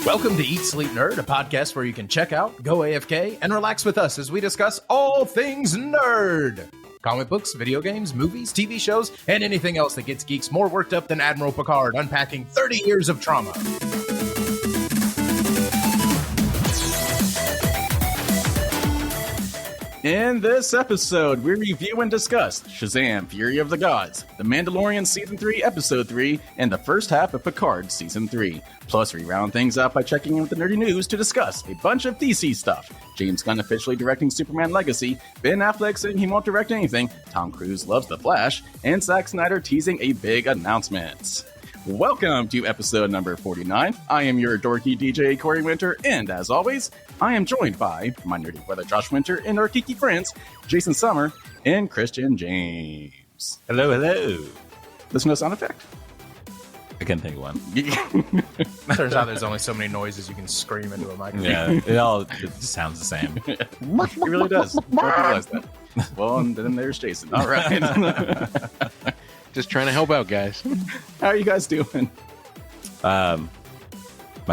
Welcome to Eat Sleep Nerd, a podcast where you can check out, go AFK, and relax with us as we discuss all things nerd. Comic books, video games, movies, TV shows, and anything else that gets geeks more worked up than Admiral Picard unpacking 30 years of trauma. In this episode, we review and discuss Shazam Fury of the Gods, The Mandalorian Season 3, Episode 3, and the first half of Picard Season 3. Plus, we round things up by checking in with the nerdy news to discuss a bunch of DC stuff. James Gunn officially directing Superman Legacy, Ben Affleck saying he won't direct anything, Tom Cruise loves The Flash, and Zack Snyder teasing a big announcement. Welcome to episode number 49. I am your dorky DJ, Corey Winter, and as always, I am joined by my nerdy brother, Josh Winter, and our geeky friends, Jason Summer and Christian James. Hello, hello. Listen to the sound effect. I can't think of one. Turns out there's only so many noises you can scream into a microphone. Yeah, it just sounds the same. It really does. I realize that. Well, and then there's Jason. All right. Just trying to help out, guys. How are you guys doing? My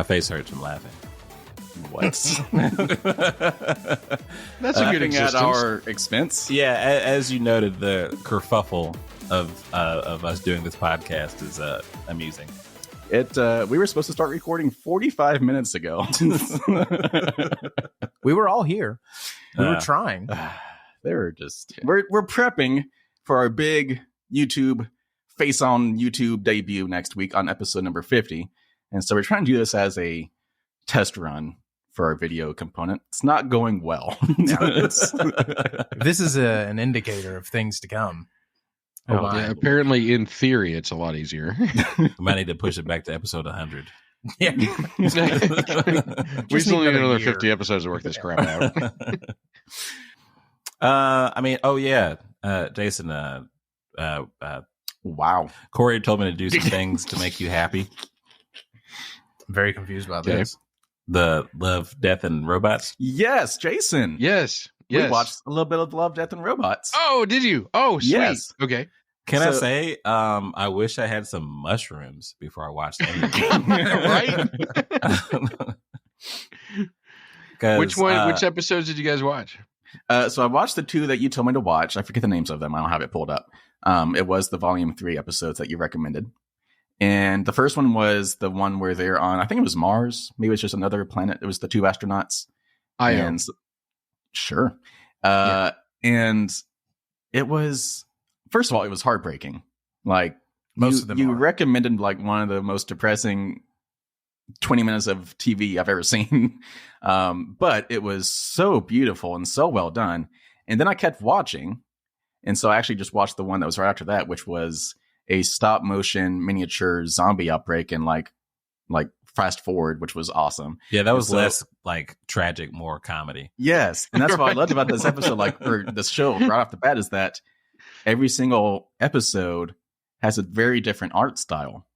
face hurts from laughing. What? That's a good Laughing at existence. our expense. Yeah, as you noted, the kerfuffle of us doing this podcast is amusing. We were supposed to start recording 45 minutes ago. We were all here. We were trying. We're prepping for our big YouTube Face on YouTube debut next week on episode number 50. And so we're trying to do this as a test run for our video component. It's not going well. This is an indicator of things to come. Yeah, apparently, in theory, it's a lot easier. We might need to push it back to episode 100. Yeah. We still need another 50 episodes to work this crap out. Jason, Wow. Corey told me to do some things to make you happy. I'm very confused about Okay. this. The Love, Death, and Robots. Yes, Jason. Yes. We watched a little bit of Love, Death, and Robots. Oh, did you? Oh, sweet. Yes. Okay. Can I say, I wish I had some mushrooms before I watched Right? Which one? Which episodes did you guys watch? So I watched the two that you told me to watch. I forget the names of them. I don't have it pulled up. It was the volume 3 episodes that you recommended. And the first one was the one where they're on, I think it was Mars. Maybe it's just another planet. It was the two astronauts. Sure. And it was, first of all, it was heartbreaking. Like, Most of them you are. recommended like one of the most depressing 20 minutes of TV I've ever seen. But it was so beautiful and so well done. And then I kept watching. And so I actually just watched the one that was right after that, which was a stop motion miniature zombie outbreak and like fast forward, which was awesome. Yeah, that was less like tragic, more comedy. Yes. And that's what I loved about this episode, or this show right off the bat, is that every single episode has a very different art style.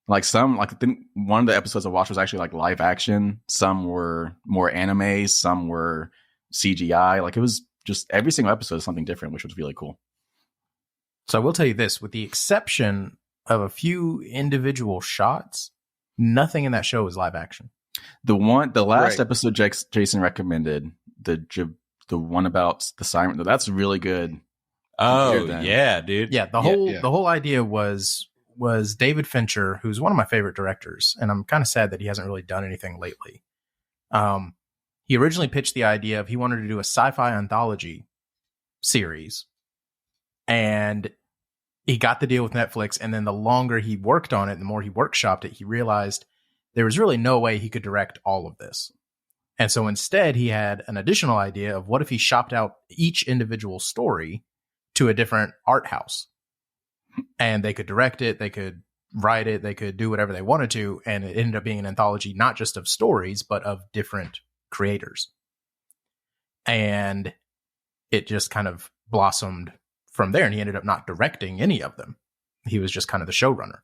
Like I think one of the episodes I watched was actually like live action. Some were more anime. Some were CGI. Like it was just every single episode is something different, which was really cool. So I will tell you this, with the exception of a few individual shots, nothing in that show is live action. The last Right. episode Jason recommended, the one about the siren, that's really good. Oh, Then. yeah, dude. Yeah, the whole idea was David Fincher, who's one of my favorite directors, and I'm kind of sad that he hasn't really done anything lately. He originally pitched the idea of he wanted to do a sci-fi anthology series, and he got the deal with Netflix, and then the longer he worked on it, the more he workshopped it, he realized there was really no way he could direct all of this. And so instead, he had an additional idea of what if he shopped out each individual story to a different art house, and they could direct it, they could write it, they could do whatever they wanted to, and it ended up being an anthology not just of stories, but of different creators. And it just kind of blossomed from there, and he ended up not directing any of them. He was just kind of the showrunner.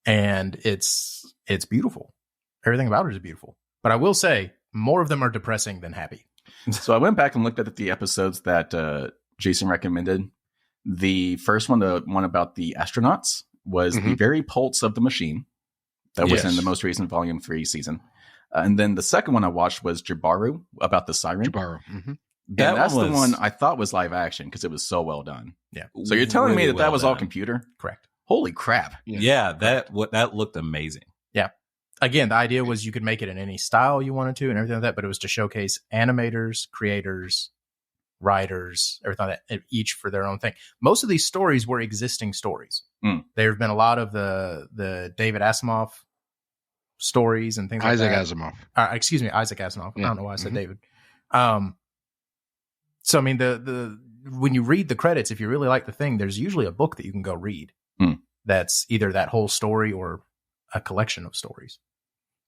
And it's beautiful. Everything about it is beautiful. But I will say, more of them are depressing than happy. So I went back and looked at the episodes that Jason recommended. The first one, the one about the astronauts, was the very pulse of the machine. That was in the most recent Volume 3 season. And then the second one I watched was Jabaru, about the siren. Jabaru. Mm-hmm. That's the one I thought was live action because it was so well done. Yeah. So you're telling me that was done. all computer? Correct. Holy crap. Yeah, that looked amazing. Yeah. Again, the idea was you could make it in any style you wanted to and everything like that, but it was to showcase animators, creators, writers, everything like that, each for their own thing. Most of these stories were existing stories. There have been a lot of the David Asimov stories and things like that. Isaac Asimov. Isaac Asimov. Yeah. I don't know why I said David. So I mean, the when you read the credits, if you really like the thing, there's usually a book that you can go read. That's either that whole story or a collection of stories.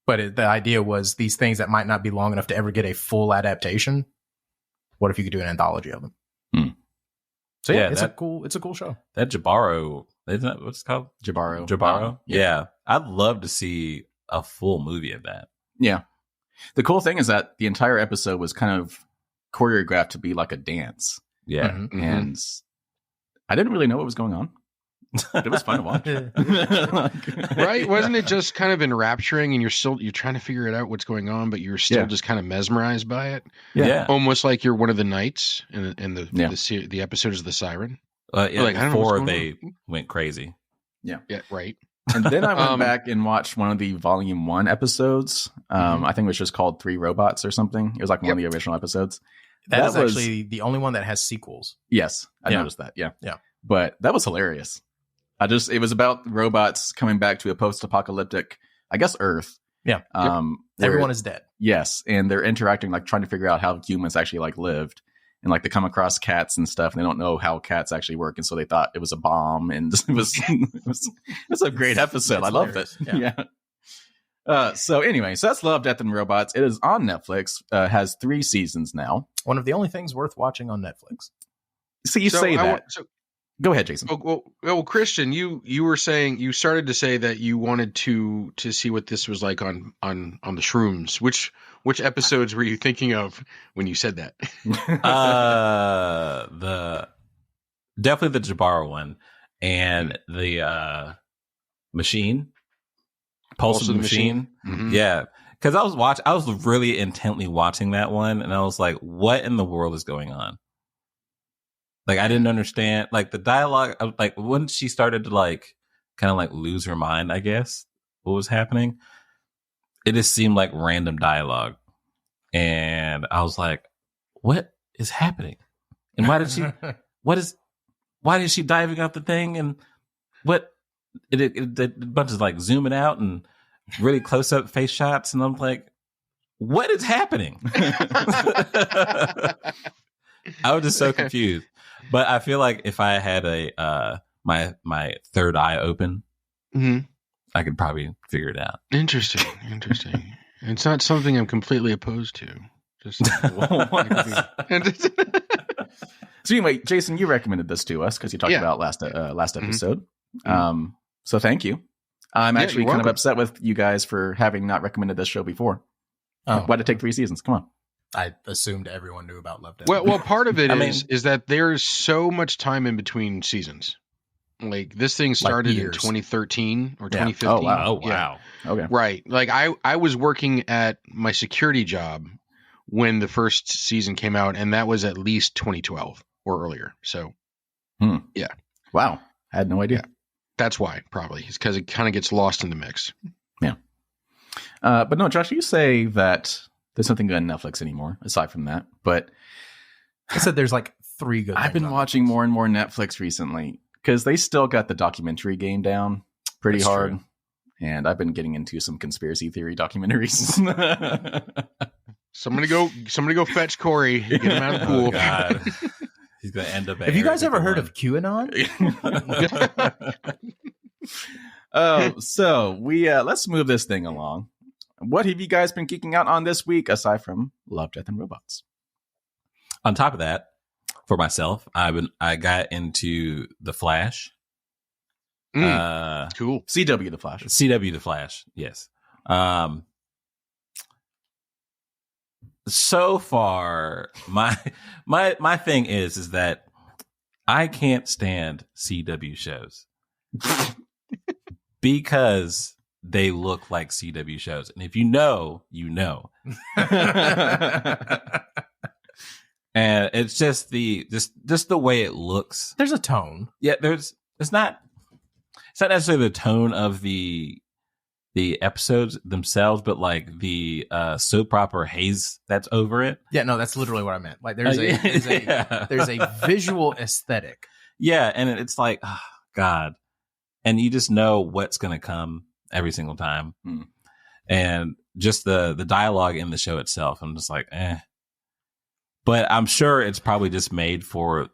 But the idea was these things that might not be long enough to ever get a full adaptation. What if you could do an anthology of them? So yeah, it's a cool show. That Jabaru, isn't that what's it called? Jabaru. Yeah. I'd love to see a full movie of that. Yeah. The cool thing is that the entire episode was kind of choreographed to be like a dance. Yeah. And I didn't really know what was going on. It was fun to watch. Right? Wasn't it just kind of enrapturing and you're trying to figure it out what's going on, but you're still just kind of mesmerized by it? Yeah. Almost like you're one of the knights in the episodes of the Siren. Before they went crazy. Yeah, right. And then I went back and watched one of the Volume 1 episodes. I think it was just called 3 Robots or something. It was like one of the original episodes. That was actually the only one that has sequels. Yes, I noticed that. Yeah. But that was hilarious. It was about robots coming back to a post-apocalyptic, I guess, Earth. Yeah. Everyone is dead. Yes. And they're interacting, like trying to figure out how humans actually like lived. And like they come across cats and stuff, and they don't know how cats actually work. And so they thought it was a bomb. And it was a great episode. I loved it. Yeah. So anyway, so that's Love, Death, and Robots. It is on Netflix. Has 3 seasons now. One of the only things worth watching on Netflix. So you say that. Go ahead, Jason. Well, Christian, you started to say that you wanted to see what this was like on the shrooms. Which episodes were you thinking of when you said that? Definitely the Jabaru one and the machine. Pulse of the Machine. Mm-hmm. Yeah. Because I was really intently watching that one, and I was like, what in the world is going on? Like, I didn't understand, like, the dialogue, like, when she started to, like, kind of, like, lose her mind, I guess, what was happening, it just seemed like random dialogue. And I was like, what is happening? And why is she diving out the thing? And what, a bunch of, like, zooming out and really close-up face shots. And I'm like, what is happening? I was just so confused. But I feel like if I had my third eye open, I could probably figure it out. Interesting. It's not something I'm completely opposed to. Just So anyway, Jason, you recommended this to us because you talked about last episode. So thank you. I'm actually kind of upset with you guys for having not recommended this show before. Why did it take 3 seasons? Come on. I assumed everyone knew about Love, Death. Well, part of it is that there's so much time in between seasons. Like, this thing started in 2013 or 2015. Oh, wow. Oh, wow. Yeah. Okay. Right. Like, I was working at my security job when the first season came out, and that was at least 2012 or earlier. So, yeah. Wow. I had no idea. Yeah. That's why, probably. It's because it kind of gets lost in the mix. Yeah. But no, Josh, you say that there's nothing good on Netflix anymore, aside from that. But I said there's like 3 good I've been watching more and more Netflix recently because they still got the documentary game down pretty hard. True. And I've been getting into some conspiracy theory documentaries. Somebody go fetch Corey. Get him out of the pool. Oh, God. He's going to end up. Have you guys ever heard of QAnon? So let's move this thing along. What have you guys been geeking out on this week aside from Love, Death, and Robots? On top of that, for myself, I got into The Flash. Cool. CW The Flash. CW The Flash. Yes. So far, my thing is that I can't stand CW shows because they look like CW shows. And if you know, you know. And it's just the way it looks. There's a tone. Yeah, it's not necessarily the tone of the episodes themselves, but like the soap opera haze that's over it. Yeah, no, that's literally what I meant. Like there's a visual aesthetic. Yeah, and it's like, oh, God. And you just know what's going to come every single time. And just the dialogue in the show itself, I'm just like, eh. But I'm sure it's probably just made for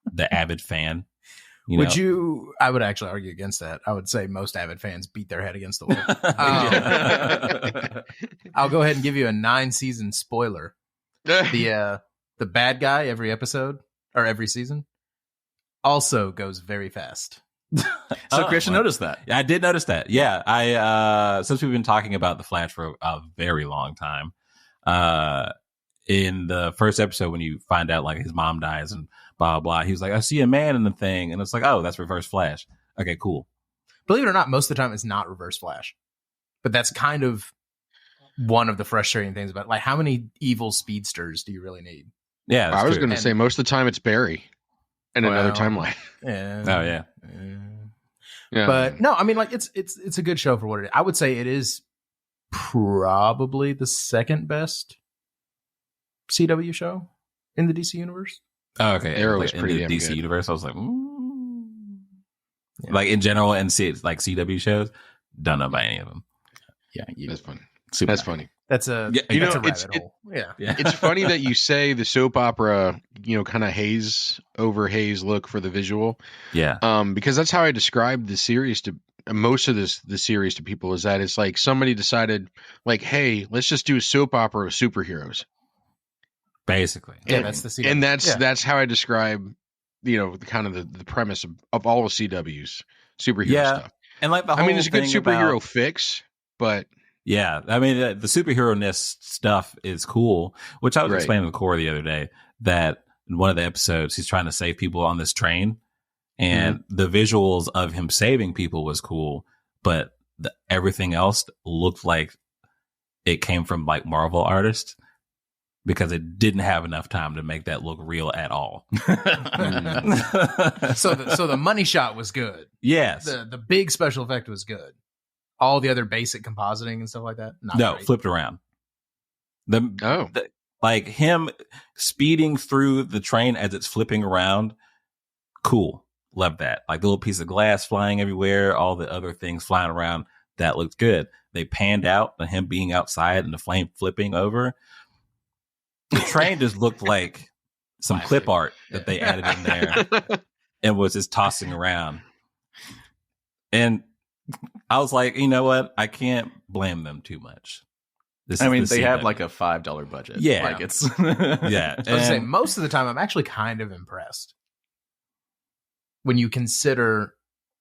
the avid fan. I would actually argue against that. I would say most avid fans beat their head against the wall. I'll go ahead and give you a 9-season spoiler. The bad guy every episode or every season also goes very fast. So Christian noticed that. Yeah, I did notice that. Yeah, I since we've been talking about the Flash for a very long time, in the first episode when you find out like his mom dies and blah blah, he was like, I see a man in the thing, and it's like, oh, that's Reverse Flash. Okay, cool. Believe it or not, most of the time it's not Reverse Flash, but that's kind of one of the frustrating things about it. Like, how many evil speedsters do you really need? Yeah, I was going to say most of the time it's Barry in another timeline. Yeah. Oh yeah. Yeah. But no, I mean, like it's a good show for what it is. I would say it is probably the second best CW show in the DC universe. Oh, okay. Arrow like, is pretty in the DC good. universe. I was like, like in general, and see it's like CW shows. Don't know about any of them. Yeah, That's funny. super That's happy. funny. That's a You that's know, a rabbit hole. Yeah. It's funny that you say the soap opera, kind of haze look for the visual. Yeah. Because that's how I describe the series to most of the series to people, is that it's like somebody decided like, hey, let's just do a soap opera with superheroes. Basically. Yeah, that's the CW. And that's how I describe, kind of the premise of all of CW's superhero stuff. And like the whole it's a good thing superhero about, fix, but yeah, I mean the superhero-ness stuff is cool, which I was explaining to Corey the other day, that in one of the episodes he's trying to save people on this train, and the visuals of him saving people was cool, but everything else looked like it came from like Marvel artists, because it didn't have enough time to make that look real at all. So the money shot was good. Yes. The big special effect was good. All the other basic compositing and stuff like that, not great. Flipped around. Like him speeding through the train as it's flipping around, cool. Love that. Like the little piece of glass flying everywhere, all the other things flying around, that looked good. They panned out and him being outside and the flame flipping over. The train just looked like some clip art that they added in there and was just tossing around. And I was like, you know what? I can't blame them too much. They have like a $5 budget. Yeah. Like it's yeah. I was saying, most of the time I'm actually kind of impressed when you consider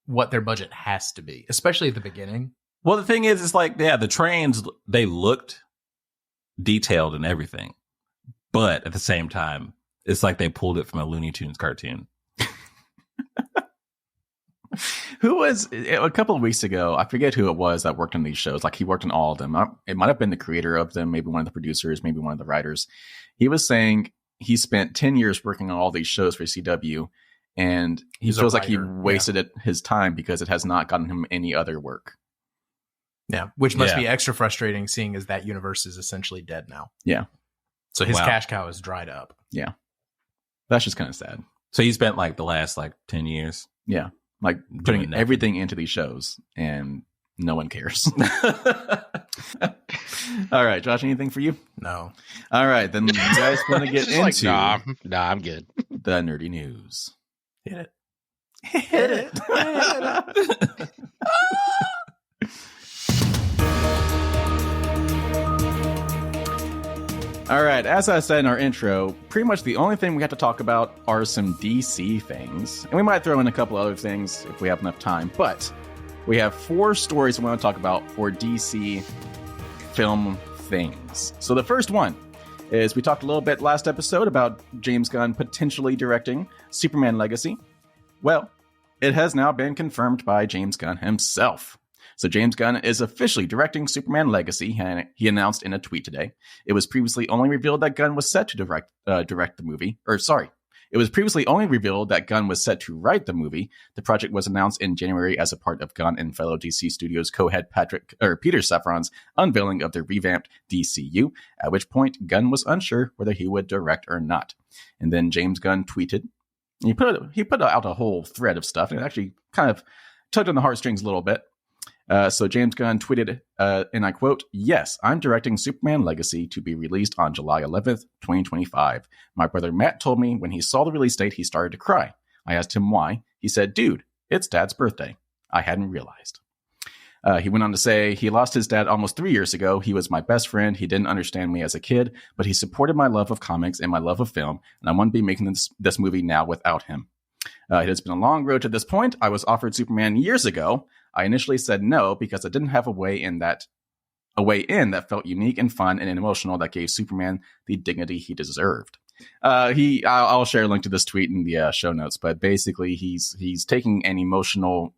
what their budget has to be, especially at the beginning. Well, the thing is, it's like, yeah, the trains, they looked detailed and everything. But at the same time, it's like they pulled it from a Looney Tunes cartoon. Who was a couple of weeks ago? I forget who it was that worked on these shows. Like he worked on all of them. It might have been the creator of them, maybe one of the producers, maybe one of the writers. He was saying he spent 10 years working on all these shows for CW, and he feels like he wasted his time because it has not gotten him any other work. Yeah, which must be extra frustrating, seeing as that universe is essentially dead now. Yeah. So his cash cow is dried up. Yeah. That's just kind of sad. So he spent like the last 10 years. Yeah. Like putting everything into these shows, and no one cares. All right, Josh, anything for you? No. All right, then you guys want to get into nah, I'm good. The nerdy news. Hit it. Hit it. All right, as I said in our intro, pretty much the only thing we have to talk about are some DC things. And we might throw in a couple other things if we have enough time. But we have 4 stories we want to talk about for DC film things. So the first one is, we talked a little bit last episode about James Gunn potentially directing Superman Legacy. Well, it has now been confirmed by James Gunn himself. So James Gunn is officially directing Superman Legacy, and he announced in a tweet today. It was previously only revealed that Gunn was set to direct the movie. It was previously only revealed that Gunn was set to write the movie. The project was announced in January as a part of Gunn and fellow DC Studios co-head Peter Safran's unveiling of their revamped DCU, at which point Gunn was unsure whether he would direct or not. And then James Gunn tweeted. He put out a whole thread of stuff, and it actually kind of tugged on the heartstrings a little bit. So James Gunn tweeted, and I quote, "Yes, I'm directing Superman Legacy to be released on July 11th, 2025. My brother Matt told me when he saw the release date, he started to cry. I asked him why. He said, 'Dude, it's Dad's birthday.' I hadn't realized." He went on to say, "He lost his dad almost 3 years ago. He was my best friend. He didn't understand me as a kid, but he supported my love of comics and my love of film, and I wouldn't be making this movie now without him. It has been a long road to this point. I was offered Superman years ago. I initially said no because I didn't have a way in that felt unique and fun and emotional that gave Superman the dignity he deserved." I'll share a link to this tweet in the show notes, but basically he's taking an emotional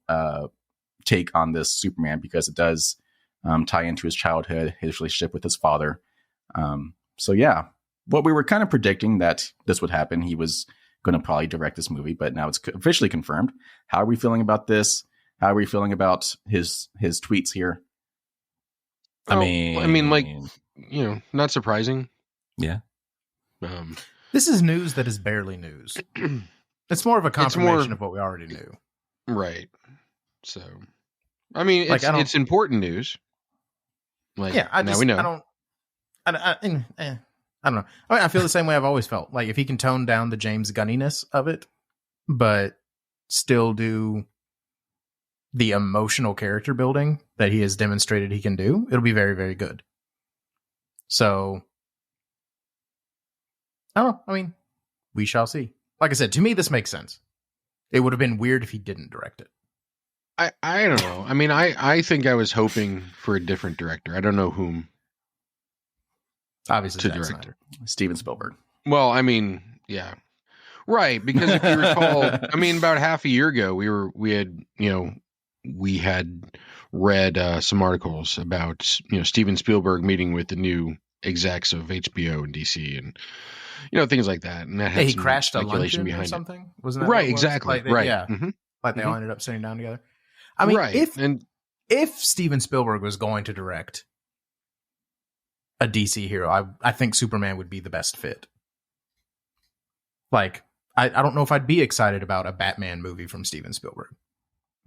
take on this Superman because it does tie into his childhood, his relationship with his father. So yeah, what we were kind of predicting that this would happen. He was going to probably direct this movie, but now it's officially confirmed. How are we feeling about this? How are we feeling about his tweets here? I mean, like, you know, not surprising. Yeah. This is news that is barely news. It's more of a confirmation of what we already knew. Right. So, I mean, Like, it's important news. Like, Yeah, now we know. I don't know. I mean, I feel the same way I've always felt. Like, if he can tone down the James Gunniness of it, but still do the emotional character building that he has demonstrated he can do, it'll be very, very good. So, I don't know. I mean, we shall see. Like I said, to me, this makes sense. It would have been weird if he didn't direct it. I don't know. I mean, I think I was hoping for a different director. I don't know whom. Obviously, To Zack direct. Snyder. Steven Spielberg. Well, I mean, yeah. Right, because if you recall, I mean, about half a year ago, we had read some articles about, Steven Spielberg meeting with the new execs of HBO and DC and, things like that. And that had He some crashed a speculation luncheon or behind it. something? Wasn't that what Right, it was? exactly. Like right. Yeah. Mhm. Like they all Mhm. ended up sitting down together. I mean, right. if Steven Spielberg was going to direct a DC hero, I think Superman would be the best fit. Like, I don't know if I'd be excited about a Batman movie from Steven Spielberg.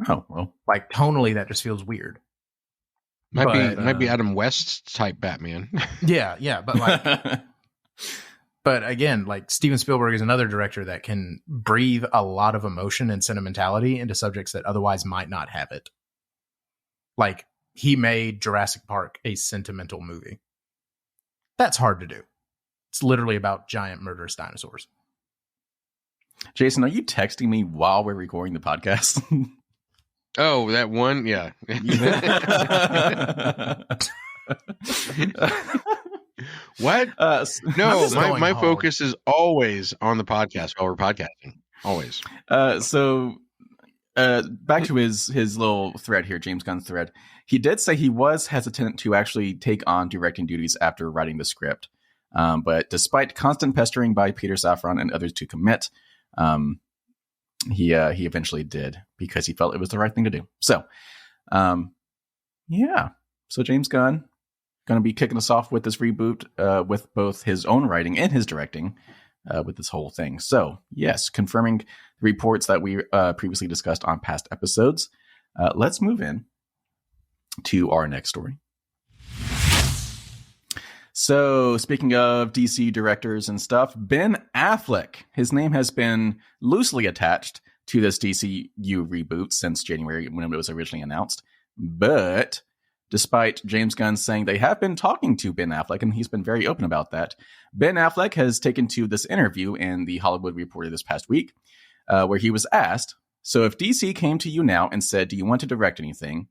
Oh, well. Like, tonally, that just feels weird. Might be Adam West type Batman. Yeah, but like, but again, like Steven Spielberg is another director that can breathe a lot of emotion and sentimentality into subjects that otherwise might not have it. Like, he made Jurassic Park a sentimental movie. That's hard to do. It's literally about giant murderous dinosaurs. Jason, are you texting me while we're recording the podcast? Oh, that one? Yeah. What? No, my focus is always on the podcast while we're podcasting. Always. So back to his little thread here, James Gunn's thread. He did say he was hesitant to actually take on directing duties after writing the script. But despite constant pestering by Peter Safran and others to commit, he eventually did because he felt it was the right thing to do. So, yeah. So James Gunn going to be kicking us off with this reboot with both his own writing and his directing with this whole thing. So, yes, confirming the reports that we previously discussed on past episodes. Let's move in to our next story. So, speaking of DC directors and stuff, Ben Affleck, his name has been loosely attached to this DCU reboot since January when it was originally announced. But despite James Gunn saying they have been talking to Ben Affleck, and he's been very open about that, Ben Affleck has taken to this interview in The Hollywood Reporter this past week, where he was asked, so if DC came to you now and said, do you want to direct anything?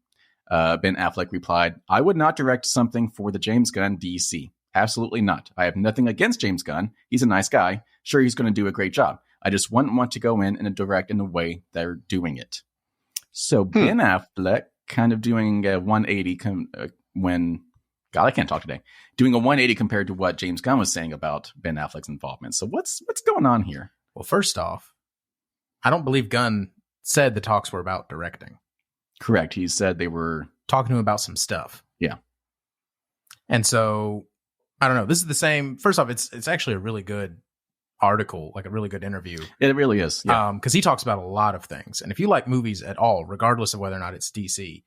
Ben Affleck replied, I would not direct something for the James Gunn DC. Absolutely not. I have nothing against James Gunn. He's a nice guy. Sure, he's going to do a great job. I just wouldn't want to go in and direct in the way they're doing it. So Ben Affleck kind of doing a 180 God, I can't talk today. Doing a 180 compared to what James Gunn was saying about Ben Affleck's involvement. So what's going on here? Well, first off, I don't believe Gunn said the talks were about directing. Correct. He said they were talking to him about some stuff. Yeah. And so, I don't know. This is the same. First off, it's actually a really good article, like a really good interview. It really is. Yeah. Because he talks about a lot of things. And if you like movies at all, regardless of whether or not it's DC,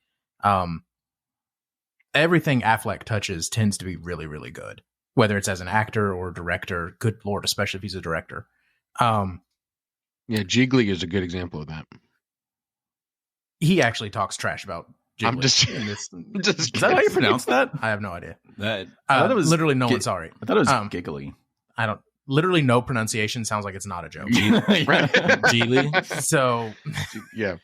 everything Affleck touches tends to be really, really good, whether it's as an actor or director. Good Lord, especially if he's a director. Yeah, Jiggly is a good example of that. He actually talks trash about Jiggly. I'm just is that how you pronounce that? I have no idea. That I thought it was literally no one. Sorry, I thought it was giggly. I don't. Literally no pronunciation sounds like it's not a joke. Geely. So yeah,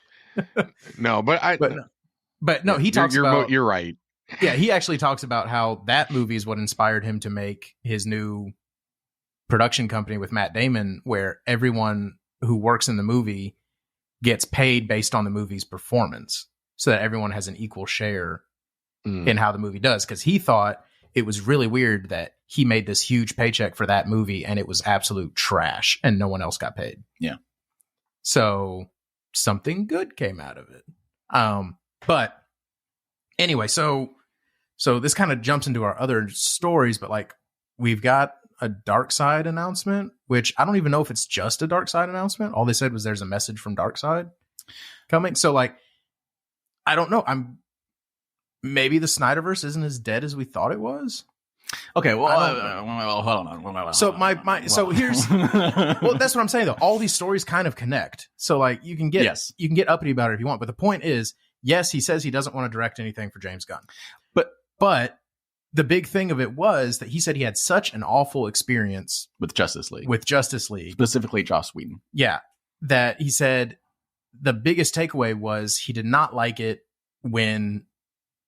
no, but no, he talks about. You're right. Yeah, he actually talks about how that movie is what inspired him to make his new production company with Matt Damon, where everyone who works in the movie gets paid based on the movie's performance, so that everyone has an equal share in how the movie does. Because he thought it was really weird that he made this huge paycheck for that movie and it was absolute trash and no one else got paid. Yeah. So something good came out of it. But anyway, so this kind of jumps into our other stories, but like we've got a Darkseid announcement, which I don't even know if it's just a Darkseid announcement. All they said was there's a message from Darkseid coming. So like, I don't know. Maybe the Snyderverse isn't as dead as we thought it was. Okay, well, hold on. So so here's well, that's what I'm saying though. All these stories kind of connect. So like you can get uppity about it if you want, but the point is, yes, he says he doesn't want to direct anything for James Gunn. But the big thing of it was that he said he had such an awful experience with Justice League. Specifically Joss Whedon. Yeah. That he said the biggest takeaway was he did not like it when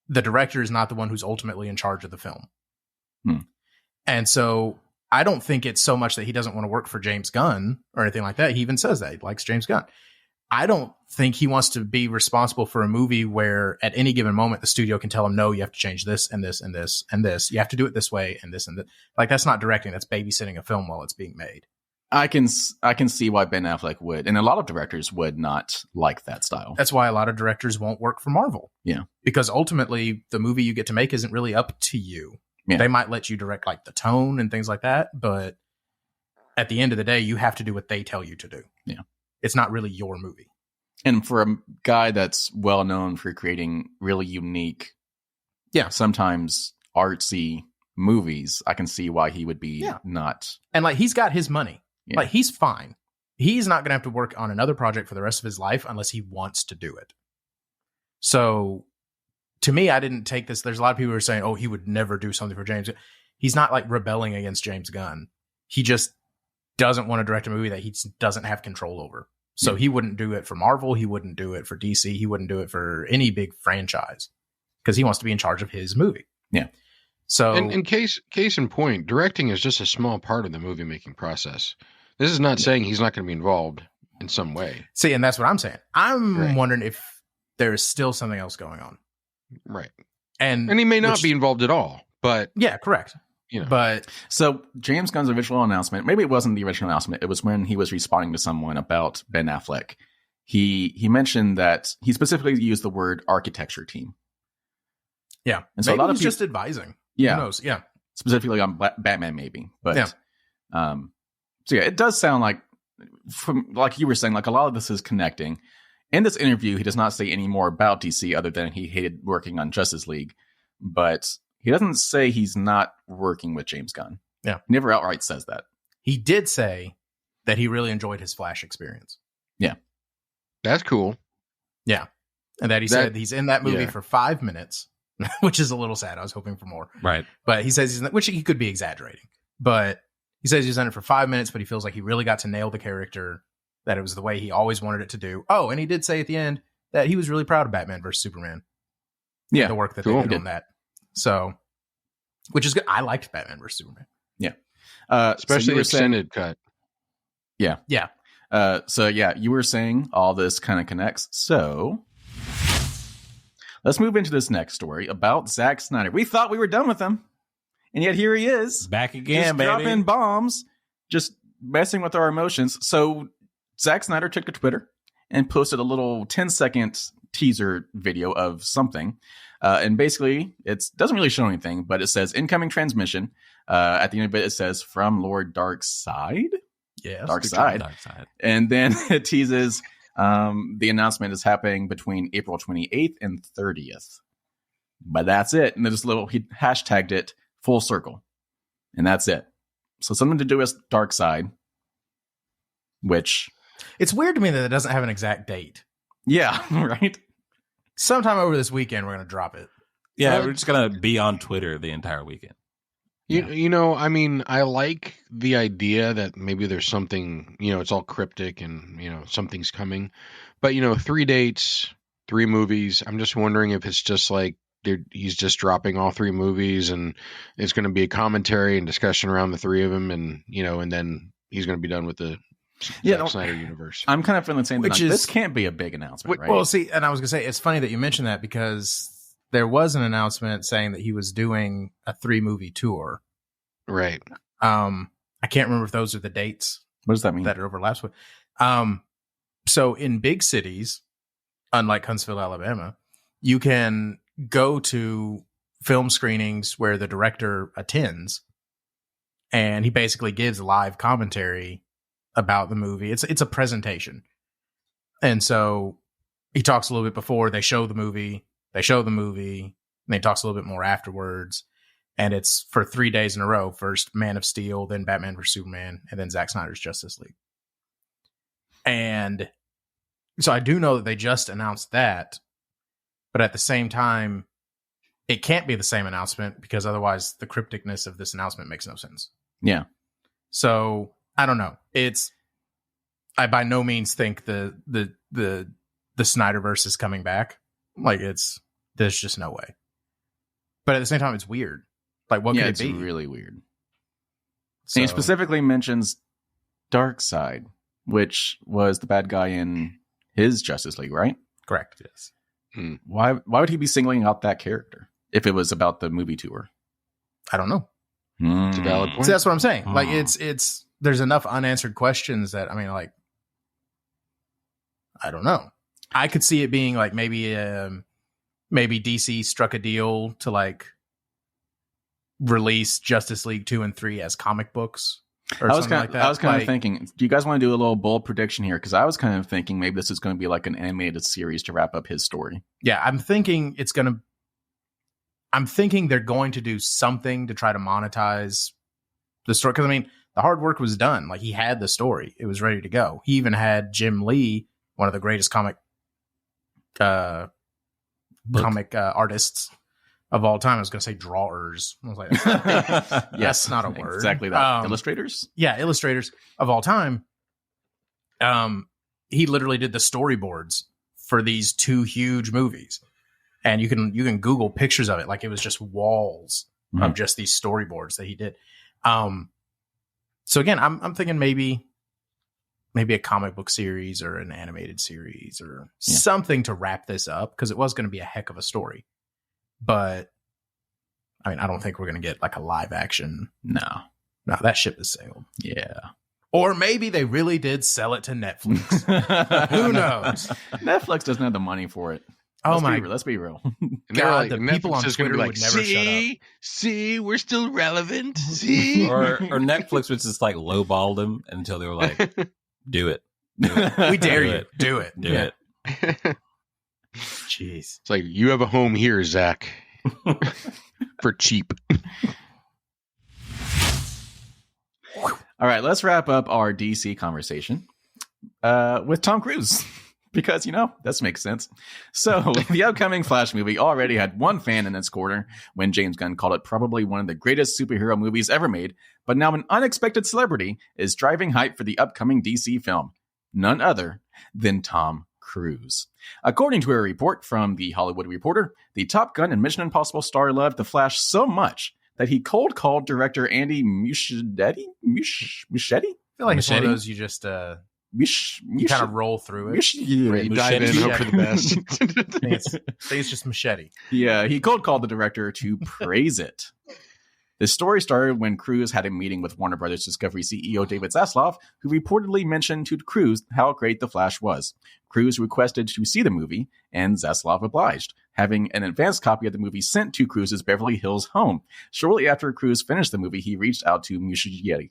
the director is not the one who's ultimately in charge of the film. And so I don't think it's so much that he doesn't want to work for James Gunn or anything like that. He even says that he likes James Gunn. I don't think he wants to be responsible for a movie where at any given moment the studio can tell him, no, you have to change this and this and this and this. You have to do it this way and this and that. Like, that's not directing. That's babysitting a film while it's being made. I can see why Ben Affleck would, and a lot of directors would not like that style. That's why a lot of directors won't work for Marvel. Yeah. Because ultimately the movie you get to make isn't really up to you. Yeah. They might let you direct like the tone and things like that, but at the end of the day, you have to do what they tell you to do. Yeah. It's not really your movie. And for a guy that's well known for creating really unique, sometimes artsy movies, I can see why he would be not. And like, he's got his money. Yeah. Like, he's fine. He's not going to have to work on another project for the rest of his life unless he wants to do it. So to me, I didn't take this. There's a lot of people who are saying, oh, he would never do something for James. He's not like rebelling against James Gunn. He just doesn't want to direct a movie that he doesn't have control over. So he wouldn't do it for Marvel. He wouldn't do it for DC. He wouldn't do it for any big franchise because he wants to be in charge of his movie. Yeah. So, and case in point, directing is just a small part of the movie making process. This is not saying he's not going to be involved in some way. See, and that's what I'm saying. I'm wondering if there is still something else going on. Right. And he may not be involved at all, but yeah, correct. You know. But so James Gunn's original announcement, maybe it wasn't the original announcement. It was when he was responding to someone about Ben Affleck. He mentioned that he specifically used the word architecture team. Yeah. And so maybe a lot of he's just advising. Yeah. Who knows? Yeah. Specifically on Batman, maybe. But so yeah, it does sound like, from like you were saying, like a lot of this is connecting. In this interview, he does not say any more about DC other than he hated working on Justice League. But he doesn't say he's not working with James Gunn. Yeah. He never outright says that. He did say that he really enjoyed his Flash experience. Yeah. That's cool. Yeah. And that he said he's in that movie for 5 minutes, which is a little sad. I was hoping for more. Right. But he says he's in, which he could be exaggerating. But he says he's in it for 5 minutes, but he feels like he really got to nail the character, that it was the way he always wanted it to do. Oh, and he did say at the end that he was really proud of Batman versus Superman. Yeah. The work that they did on that. So, which is good. I liked Batman versus Superman. Yeah. Especially the extended cut. Yeah. Yeah. So yeah, you were saying all this kind of connects. So Let's move into this next story about Zack Snyder. We thought we were done with him, and yet here he is. Back again, just baby. dropping bombs, just messing with our emotions. So Zack Snyder took to Twitter and posted a little 10-second teaser video of something. And basically, it doesn't really show anything, but it says incoming transmission. At the end of it, it says from Lord Darkseid. Yes, Darkseid. And then it teases the announcement is happening between April 28th and 30th. But that's it. And there's he hashtagged it full circle. And that's it. So something to do with Darkseid, which... It's weird to me that it doesn't have an exact date. Yeah, right? Sometime over this weekend, we're going to drop it. Yeah, we're just going to be on Twitter the entire weekend. You know, I mean, I like the idea that maybe there's something, it's all cryptic and, something's coming. But, 3 dates, 3 movies. I'm just wondering if it's just like he's just dropping all 3 movies and it's going to be a commentary and discussion around the 3 of them. And, and then he's going to be done with the Zack Snyder universe. I'm kind of feeling the same thing. This can't be a big announcement, right? Well, see, and I was going to say, it's funny that you mentioned that because there was an announcement saying that he was doing a 3-movie tour. Right. I can't remember if those are the dates. What does that mean? That it overlaps with. So in big cities, unlike Huntsville, Alabama, you can go to film screenings where the director attends and he basically gives live commentary about the movie. It's a presentation. And so he talks a little bit before they show the movie, and then he talks a little bit more afterwards. And it's for 3 days in a row. First Man of Steel, then Batman vs. Superman, and then Zack Snyder's Justice League. And so I do know that they just announced that, but at the same time, it can't be the same announcement because otherwise the crypticness of this announcement makes no sense. Yeah. So I don't know. I by no means think the Snyderverse is coming back. Like there's just no way. But at the same time, it's weird. Like what could it be? It's really weird. So, and he specifically mentions Darkseid, which was the bad guy in his Justice League, right? Correct. Yes. Why would he be singling out that character if it was about the movie tour? I don't know. It's a valid point. See, that's what I'm saying. Like it's there's enough unanswered questions that I don't know. I could see it being like maybe DC struck a deal to like release Justice League 2 and 3 as comic books or something like that. I was kind of thinking, do you guys want to do a little bold prediction here? Because I was kind of thinking maybe this is going to be like an animated series to wrap up his story. Yeah, I'm thinking they're going to do something to try to monetize the story. Because the hard work was done. Like he had the story; it was ready to go. He even had Jim Lee, one of the greatest comic artists of all time. I was going to say drawers. I was like, that's not a word. Exactly that. Illustrators? Yeah, illustrators of all time. He literally did the storyboards for these 2 huge movies. And you can Google pictures of it. Like it was just walls of just these storyboards that he did. So again, I'm thinking maybe a comic book series or an animated series or something to wrap this up because it was going to be a heck of a story. But I don't think we're going to get like a live action. No, that ship has sailed. Yeah. Or maybe they really did sell it to Netflix. Who knows? Netflix doesn't have the money for it. Let's be real. God, the people on Twitter would never shut up. See, we're still relevant. See, or Netflix was just like lowballed them until they were like, "Do it, we dare you, do it." Jeez, it's like you have a home here, Zach, for cheap. All right, let's wrap up our DC conversation with Tom Cruise. Because, that makes sense. So, the upcoming Flash movie already had one fan in its corner when James Gunn called it probably one of the greatest superhero movies ever made. But now an unexpected celebrity is driving hype for the upcoming DC film. None other than Tom Cruise. According to a report from The Hollywood Reporter, the Top Gun and Mission Impossible star loved The Flash so much that he cold called director Andy Muschietti? I feel like it's one of those you just You kind of roll through it. You dive in, hope for the best. I think it's just machete. Yeah, he cold called the director to praise it. The story started when Cruise had a meeting with Warner Brothers Discovery CEO David Zaslav, who reportedly mentioned to Cruise how great The Flash was. Cruise requested to see the movie, and Zaslav obliged, having an advanced copy of the movie sent to Cruise's Beverly Hills home. Shortly after Cruise finished the movie, he reached out to Machete.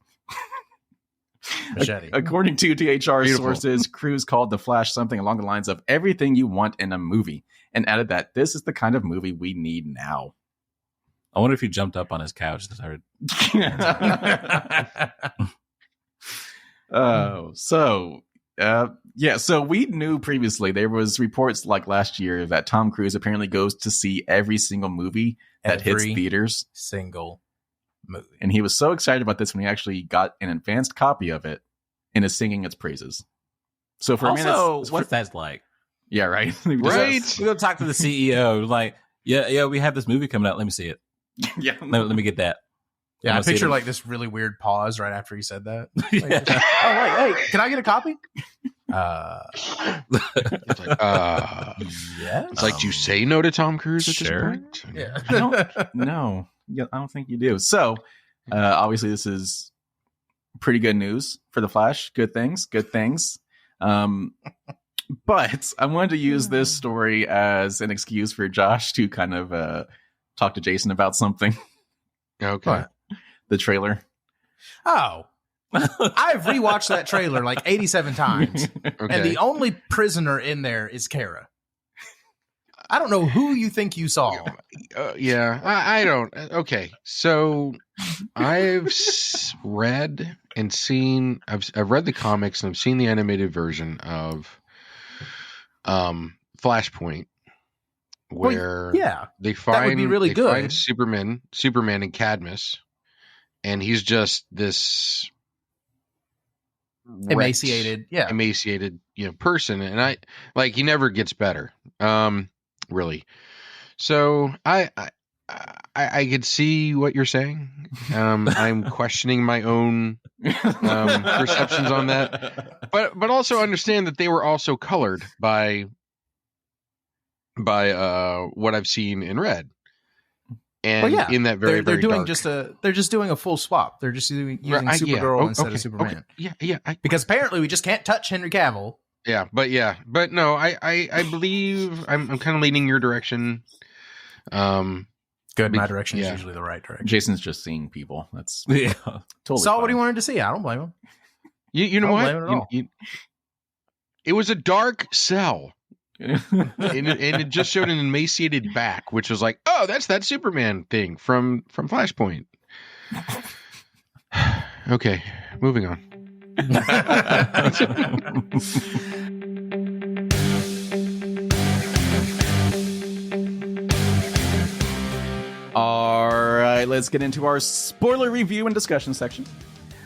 According to THR sources, Cruise called The Flash something along the lines of everything you want in a movie, and added that this is the kind of movie we need now. I wonder if he jumped up on his couch and started. So we knew previously there was reports like last year that Tom Cruise apparently goes to see every single movie that hits theaters. Single movie. And he was so excited about this when he actually got an advanced copy of it and is singing its praises. So for also, what's that like? Yeah, right. Right. We go talk to the CEO. Like, yeah, we have this movie coming out. Let me see it. Yeah, let me get that. Yeah, I picture like this really weird pause right after he said that. Like, Yeah. oh, wait, hey, can I get a copy? It's like, yeah. It's like, do you say no to Tom Cruise at Sure. this point? Yeah. I don't know. Yeah, I don't think you do. So, obviously, this is pretty good news for The Flash. Good things. But I wanted to use this story as an excuse for Josh to kind of talk to Jason about something. Okay. What? The trailer. Oh. I've rewatched that trailer like 87 times. Okay. And the only prisoner in there is Kara. I don't know who you think you saw. Yeah, I don't. Okay, so I've read and seen. I've read the comics and I've seen the animated version of Flashpoint, where they find that would be really good. Find Superman and Cadmus, and he's just this emaciated, person, and I like he never gets better. Really. So I could see what you're saying. I'm questioning my own perceptions on that, but also understand that they were also colored by what I've seen and read. And in that very they're doing dark. they're just doing a full swap. They're just using Supergirl instead of Superman. Okay. Yeah. Because apparently we just can't touch Henry Cavill. But no, I believe I'm kind of leaning your direction. Good. My direction is usually the right direction. Jason's just seeing people. That's totally saw what he wanted to see. I don't blame him. You know what? It was a dark cell. and it just showed an emaciated back, which was like, oh, that's that Superman thing from Flashpoint. Okay, moving on. All right, let's get into our spoiler review and discussion section,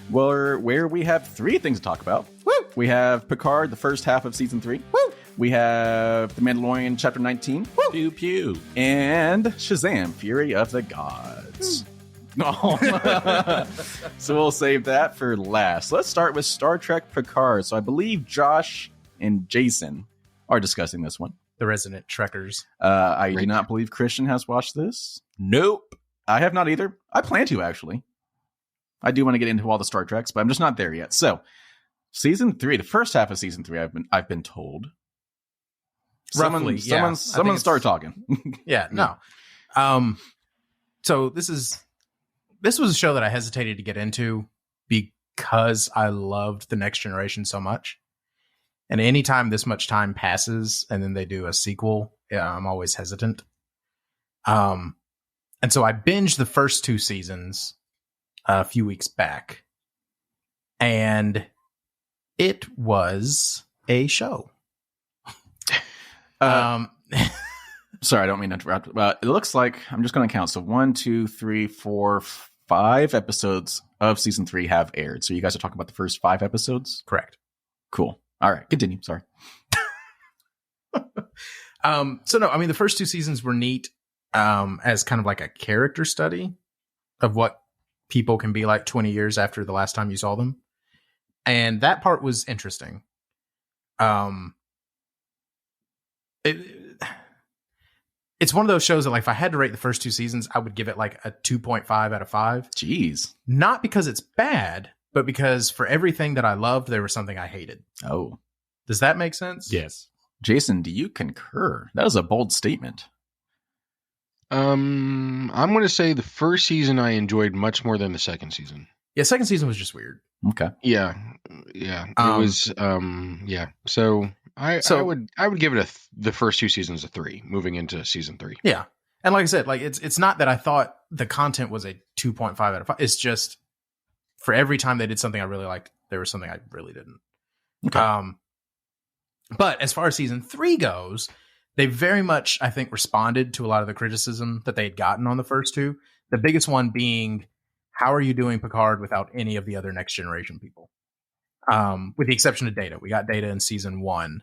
where we have three things to talk about. Woo! We have Picard, the first half of season 3. Woo! We have The Mandalorian, chapter 19. Woo! Pew pew. And Shazam, Fury of the Gods. So we'll save that for last. Let's start with Star Trek Picard. So I believe Josh and Jason are discussing this one. The resident Trekkers. I do not believe Christian has watched this. Nope. I have not either. I plan to, actually. I do want to get into all the Star Treks, but I'm just not there yet. So, season 3, the first half of season 3, I've been told. Roughly, someone start talking. Yeah, no. So this was a show that I hesitated to get into because I loved The Next Generation so much. And anytime this much time passes and then they do a sequel, I'm always hesitant. And so I binged the first 2 seasons a few weeks back. And it was a show. Sorry, I don't mean to interrupt. It looks like I'm just going to count. So 1, 2, 3, 4, 5 episodes of season 3 have aired. So you guys are talking about the first 5 episodes? Correct. Cool. All right, continue. Sorry. So no, I mean, the first 2 seasons were neat as kind of like a character study of what people can be like 20 years after the last time you saw them. And that part was interesting. It's one of those shows that, like, if I had to rate the first 2 seasons, I would give it like a 2.5 out of 5. Jeez. Not because it's bad, but because for everything that I loved, there was something I hated. Oh. Does that make sense? Yes. Jason, do you concur? That was a bold statement. I'm going to say the first season I enjoyed much more than the second season. Yeah, second season was just weird. Okay. Yeah. It was, yeah. So I would give it the first 2 seasons a 3, moving into season 3. Yeah. And like I said, like it's not that I thought the content was a 2.5 out of 5. It's just for every time they did something I really liked, there was something I really didn't. Okay. But as far as season 3 goes, they very much, I think, responded to a lot of the criticism that they'd gotten on the first 2. The biggest one being, how are you doing Picard without any of the other Next Generation people? With the exception of Data. We got Data in season 1,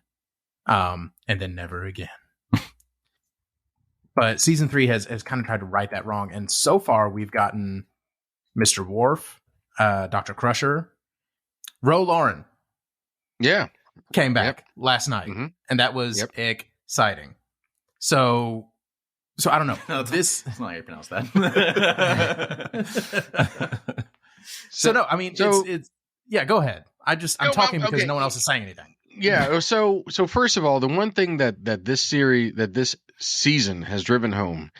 and then never again. But season 3 has kind of tried to right that wrong. And so far, we've gotten Mr. Worf, Dr. Crusher, Ro Lauren. Yeah. Came back last night. Mm-hmm. And that was exciting. So I don't know. No, that's not how you pronounce that. No, I mean, it's yeah, go ahead. I'm talking because no one else is saying anything. Yeah. So first of all, the one thing that this season has driven home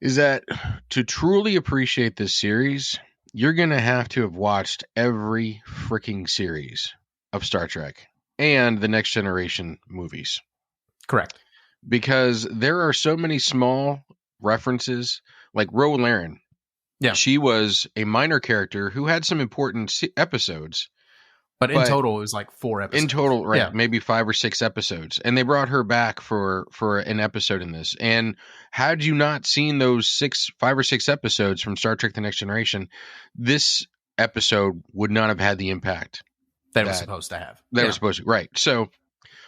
is that to truly appreciate this series, you're going to have watched every freaking series of Star Trek and the Next Generation movies. Correct. Because there are so many small references, like Ro Laren. Yeah. She was a minor character who had some important episodes. But in total, it was like 4 episodes. In total, right? Yeah. Maybe 5 or 6 episodes. And they brought her back for an episode in this. And had you not seen those 5 or 6 episodes from Star Trek The Next Generation, this episode would not have had the impact that it was supposed to have. That was supposed to, right. So,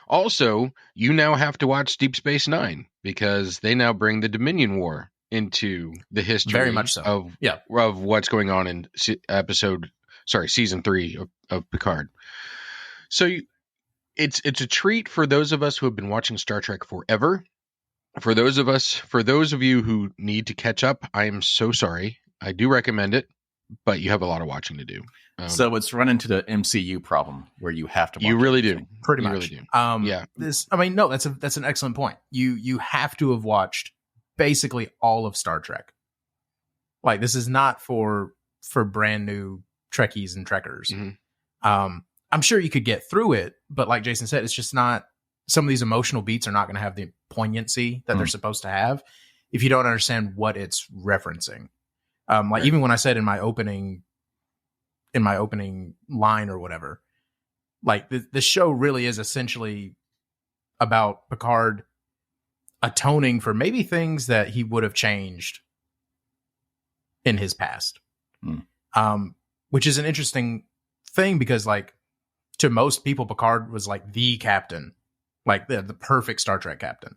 also, you now have to watch Deep Space Nine because they now bring the Dominion War into the history very much so. of what's going on in season 3 of Picard. So it's a treat for those of us who have been watching Star Trek forever. For those of you who need to catch up, I am so sorry. I do recommend it, but you have a lot of watching to do. So it's run into the MCU problem where you have to watch you really everything. do. Pretty you much. Really do. Yeah. That's an excellent point. You have to have watched basically all of Star Trek. Like, this is not for brand new Trekkies and Trekkers. Mm-hmm. I'm sure you could get through it, but like Jason said, it's just not, some of these emotional beats are not going to have the poignancy that they're supposed to have if you don't understand what it's referencing. Like, even when I said in my opening line or whatever, like the show really is essentially about Picard atoning for maybe things that he would have changed in his past. Which is an interesting thing because, like, to most people, Picard was like the captain, like the perfect Star Trek captain.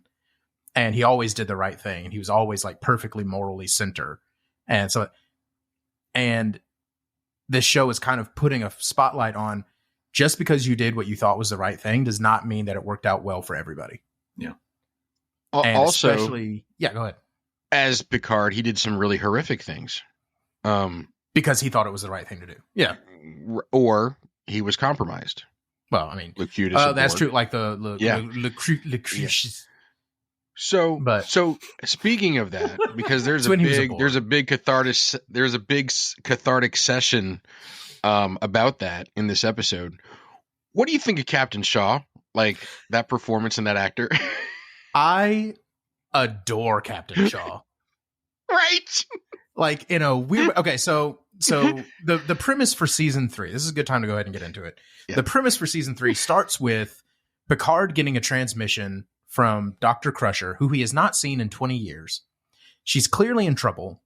And he always did the right thing. And he was always like perfectly morally center. And this show is kind of putting a spotlight on, just because you did what you thought was the right thing does not mean that it worked out well for everybody. Yeah. And also, especially, go ahead. As Picard, he did some really horrific things. Because he thought it was the right thing to do. Yeah. Or he was compromised. Well, I mean, that's true. Like the So speaking of that, because there's a big cathartic session about that in this episode. What do you think of Captain Shaw? Like, that performance and that actor? I adore Captain Shaw. Right. Like, in a weird. Okay, so the premise for season 3. This is a good time to go ahead and get into it. Yeah. The premise for season 3 starts with Picard getting a transmission from Dr. Crusher, who he has not seen in 20 years. She's clearly in trouble.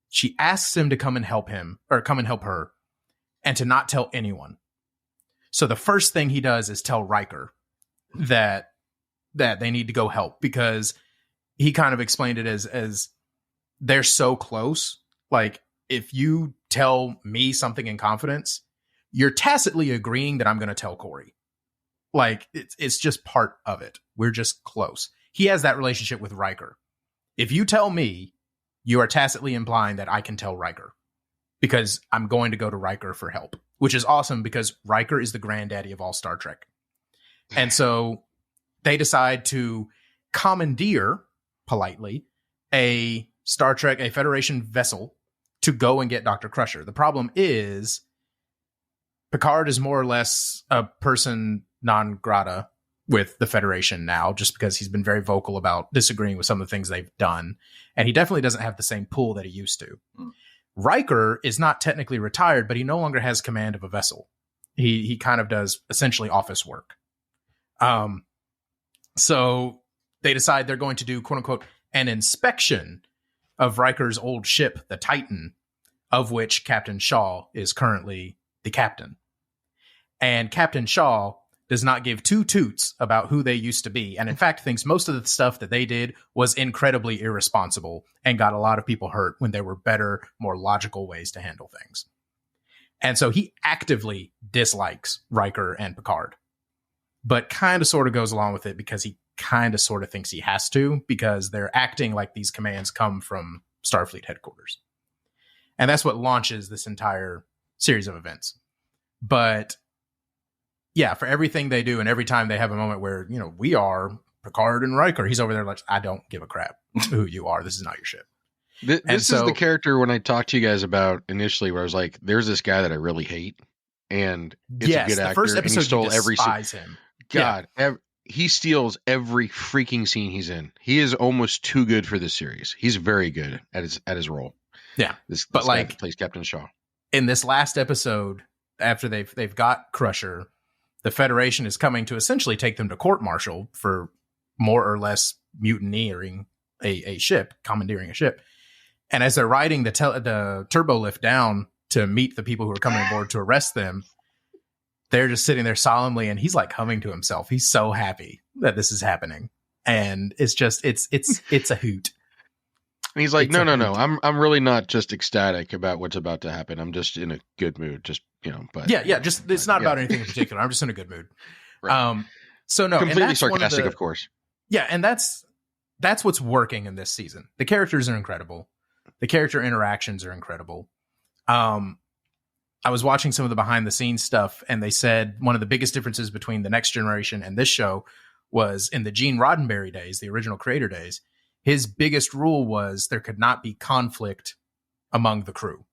She asks him to come and help her, and to not tell anyone. So the first thing he does is tell Riker that they need to go help, because he kind of explained it as they're so close. Like, if you tell me something in confidence, you're tacitly agreeing that I'm going to tell Corey. Like, it's just part of it. We're just close. He has that relationship with Riker. If you tell me, you are tacitly implying that I can tell Riker, because I'm going to go to Riker for help, which is awesome because Riker is the granddaddy of all Star Trek. And so they decide to commandeer, politely, a Star Trek, a Federation vessel to go and get Dr. Crusher. The problem is Picard is more or less a person non grata with the Federation now, just because he's been very vocal about disagreeing with some of the things they've done. And he definitely doesn't have the same pull that he used to. Riker is not technically retired, but he no longer has command of a vessel. He kind of does essentially office work. So they decide they're going to do, quote unquote, an inspection of Riker's old ship, the Titan, of which Captain Shaw is currently the captain. And Captain Shaw does not give two toots about who they used to be. And in fact, thinks most of the stuff that they did was incredibly irresponsible and got a lot of people hurt when there were better, more logical ways to handle things. And so he actively dislikes Riker and Picard, but kind of sort of goes along with it because he kind of sort of thinks he has to, because they're acting like these commands come from Starfleet headquarters. And that's what launches this entire series of events. But yeah, for everything they do and every time they have a moment where, you know, we are Picard and Riker, he's over there like, I don't give a crap who you are. This is not your ship. This is the character when I talked to you guys about initially, where I was like, there's this guy that I really hate. And it's a good actor. First episode, and he stole every him. God, he steals every freaking scene he's in. He is almost too good for this series. He's very good at his role. Yeah. This but guy like, that plays Captain Shaw. In this last episode, after they've got Crusher, the Federation is coming to essentially take them to court-martial for more or less mutineering a ship, commandeering a ship. And as they're riding the turbo lift down to meet the people who are coming aboard to arrest them, they're just sitting there solemnly, and he's like humming to himself. He's so happy that this is happening. And it's just, it's a hoot. And he's like, no. I'm really not just ecstatic about what's about to happen. I'm just in a good mood. Just, you know, but just, it's not about anything in particular. I'm just in a good mood. Right. So no, completely sarcastic, of course. Yeah. And that's what's working in this season. The characters are incredible. The character interactions are incredible. I was watching some of the behind the scenes stuff, and they said one of the biggest differences between The Next Generation and this show was in the Gene Roddenberry days, the original creator days. His biggest rule was there could not be conflict among the crew.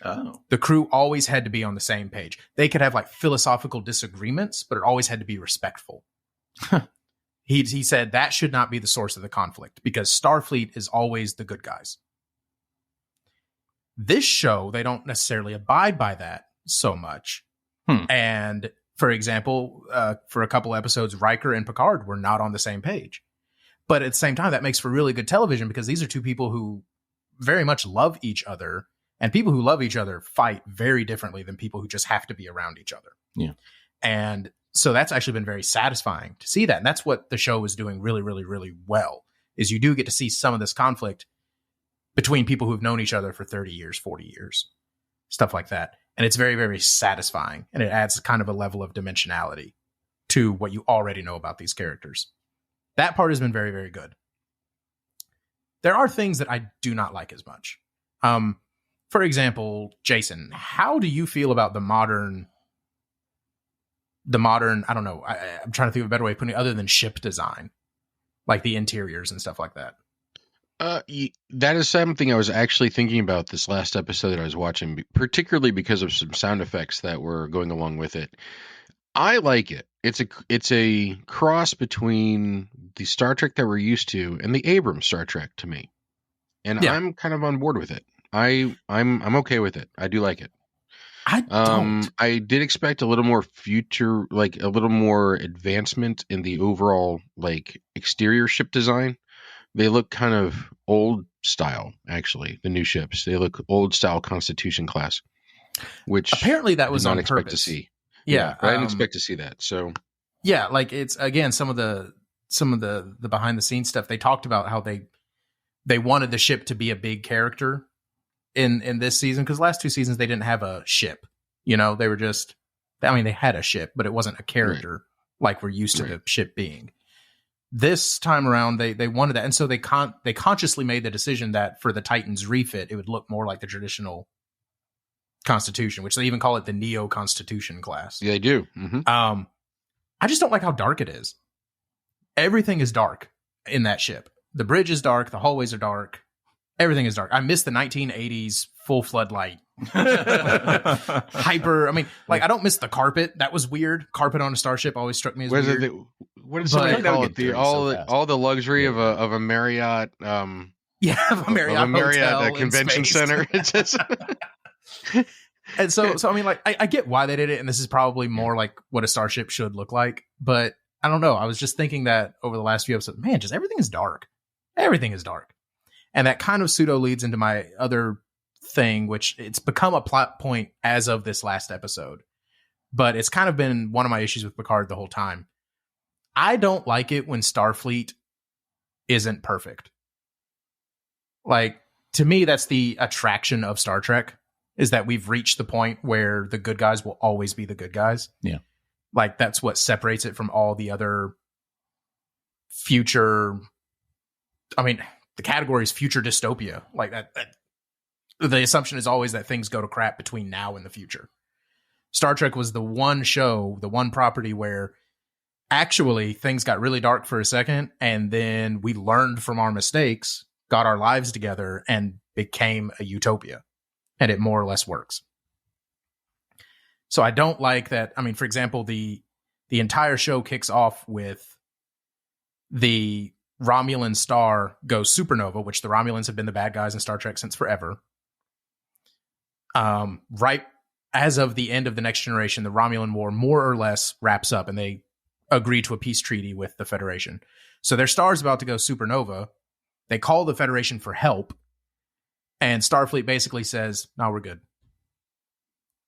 Oh. The crew always had to be on the same page. They could have like philosophical disagreements, but it always had to be respectful. He said that should not be the source of the conflict, because Starfleet is always the good guys. This show, they don't necessarily abide by that so much. And for example, for a couple episodes, Riker and Picard were not on the same page. But at the same time, that makes for really good television, because these are two people who very much love each other, and people who love each other fight very differently than people who just have to be around each other. Yeah. And so that's actually been very satisfying to see that. And that's what the show is doing really, really, really well, is you do get to see some of this conflict between people who've known each other for 30 years, 40 years, stuff like that. And it's very, very satisfying. And it adds kind of a level of dimensionality to what you already know about these characters. That part has been very, very good. There are things that I do not like as much. For example, Jason, how do you feel about the modern, I don't know, I'm trying to think of a better way of putting it other than ship design, like the interiors and stuff like that? That is something I was actually thinking about this last episode that I was watching, particularly because of some sound effects that were going along with it. I like it. It's a cross between the Star Trek that we're used to and the Abrams Star Trek to me, and yeah. I'm kind of on board with it. I'm okay with it. I do like it. I did expect a little more future, like a little more advancement in the overall like exterior ship design. They look kind of old style, actually. The new ships, they look old style Constitution class, which apparently that was I did not on expect purpose. to see. Yeah, I didn't expect to see that. So yeah, like it's again some of the behind the scenes stuff. They talked about how they wanted the ship to be a big character in this season, because last two seasons they didn't have a ship. You know, they were just, I mean, they had a ship, but it wasn't a character like we're used to the ship being. This time around, they wanted that, and so they consciously made the decision that for the Titans refit, it would look more like the traditional Constitution, which they even call it the Neo Constitution class. Yeah, they do. Mm-hmm. I just don't like how dark it is. Everything is dark in that ship. The bridge is dark. The hallways are dark. Everything is dark. I miss the 1980s full floodlight. Hyper. I mean, like, I don't miss the carpet. That was weird. Carpet on a starship always struck me as weird. What did somebody call it? All the luxury of a Marriott. Yeah, of a Marriott convention center. It's just. And so I mean, like, I get why they did it, and this is probably more like what a starship should look like. But I don't know. I was just thinking that over the last few episodes, man, just everything is dark. Everything is dark. And that kind of pseudo leads into my other thing, which it's become a plot point as of this last episode. But it's kind of been one of my issues with Picard the whole time. I don't like it when Starfleet isn't perfect. Like, to me, that's the attraction of Star Trek, is that we've reached the point where the good guys will always be the good guys. Yeah. Like, that's what separates it from all the other future. I mean, the category is future dystopia. Like that the assumption is always that things go to crap between now and the future. Star Trek was the one show, the one property where actually things got really dark for a second, and then we learned from our mistakes, got our lives together, and became a utopia. And it more or less works. So I don't like that. I mean, for example, the entire show kicks off with the Romulan star goes supernova, which the Romulans have been the bad guys in Star Trek since forever. Right as of the end of the Next Generation, the Romulan War more or less wraps up, and they agree to a peace treaty with the Federation. So their star's about to go supernova. They call the Federation for help, and Starfleet basically says, "No, we're good."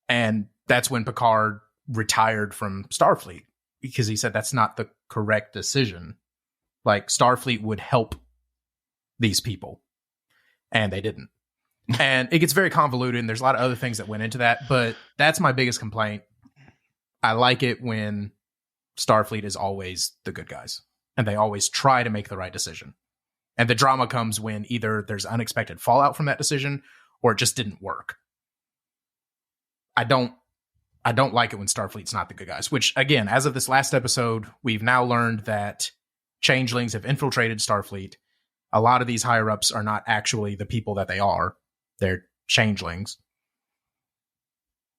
And that's when Picard retired from Starfleet, because he said that's not the correct decision. Like, Starfleet would help these people, and they didn't. And it gets very convoluted, and there's a lot of other things that went into that, but that's my biggest complaint. I like it when Starfleet is always the good guys, and they always try to make the right decision. And the drama comes when either there's unexpected fallout from that decision, or it just didn't work. I don't like it when Starfleet's not the good guys, which, again, as of this last episode, we've now learned that changelings have infiltrated Starfleet. A lot of these higher-ups are not actually the people that they are. They're changelings.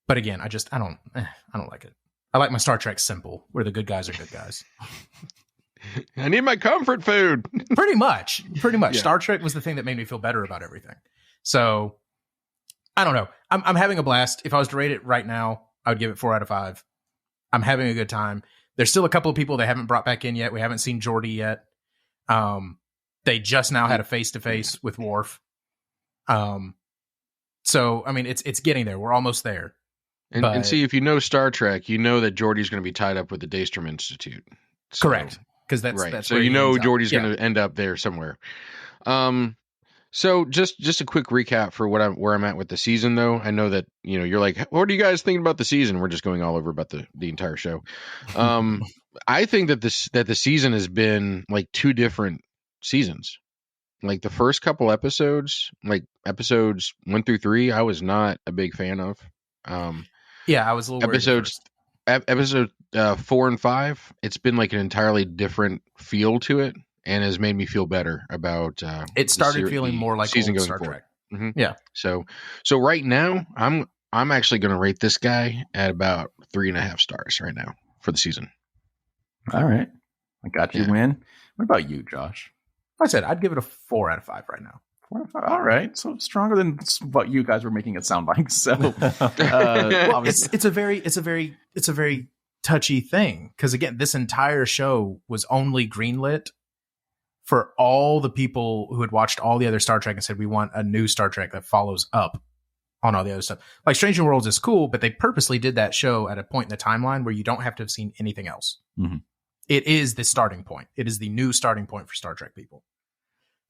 But again, I don't like it. I like my Star Trek simple, where the good guys are good guys. I need my comfort food. Pretty much. Yeah. Star Trek was the thing that made me feel better about everything. So, I don't know. I'm having a blast. If I was to rate it right now, I would give it 4 out of 5. I'm having a good time. There's still a couple of people they haven't brought back in yet. We haven't seen Geordi yet. They just now had a face-to-face with Worf. So, I mean, it's getting there. We're almost there. And see, if you know Star Trek, you know that Geordi's going to be tied up with the Daystrom Institute. So, correct. Because that's right. That's so where you know Geordi's going to end up there somewhere. So just a quick recap for where I'm at with the season, though. I know that you're like, what are you guys thinking about the season? We're just going all over about the entire show. I think that the season has been like 2 different seasons. Like the first couple episodes, like episodes 1 through 3, I was not a big fan of. Yeah, I was a little worried episode 4 and 5. It's been like an entirely different feel to it, and has made me feel better about. It started feeling more like season old going Star forward. Trek. Mm-hmm. Yeah. So right now, I'm actually going to rate this guy at about 3.5 stars right now for the season. All right, I got you. Win. What about you, Josh? I said I'd give it a 4 out of 5 right now. 4 out of 5. All right, so stronger than what you guys were making it sound like. So it's a very touchy thing, because again, this entire show was only greenlit for all the people who had watched all the other Star Trek and said, we want a new Star Trek that follows up on all the other stuff. Like Strange New Worlds is cool, but they purposely did that show at a point in the timeline where you don't have to have seen anything else. Mm-hmm. It is the starting point. It is the new starting point for Star Trek people.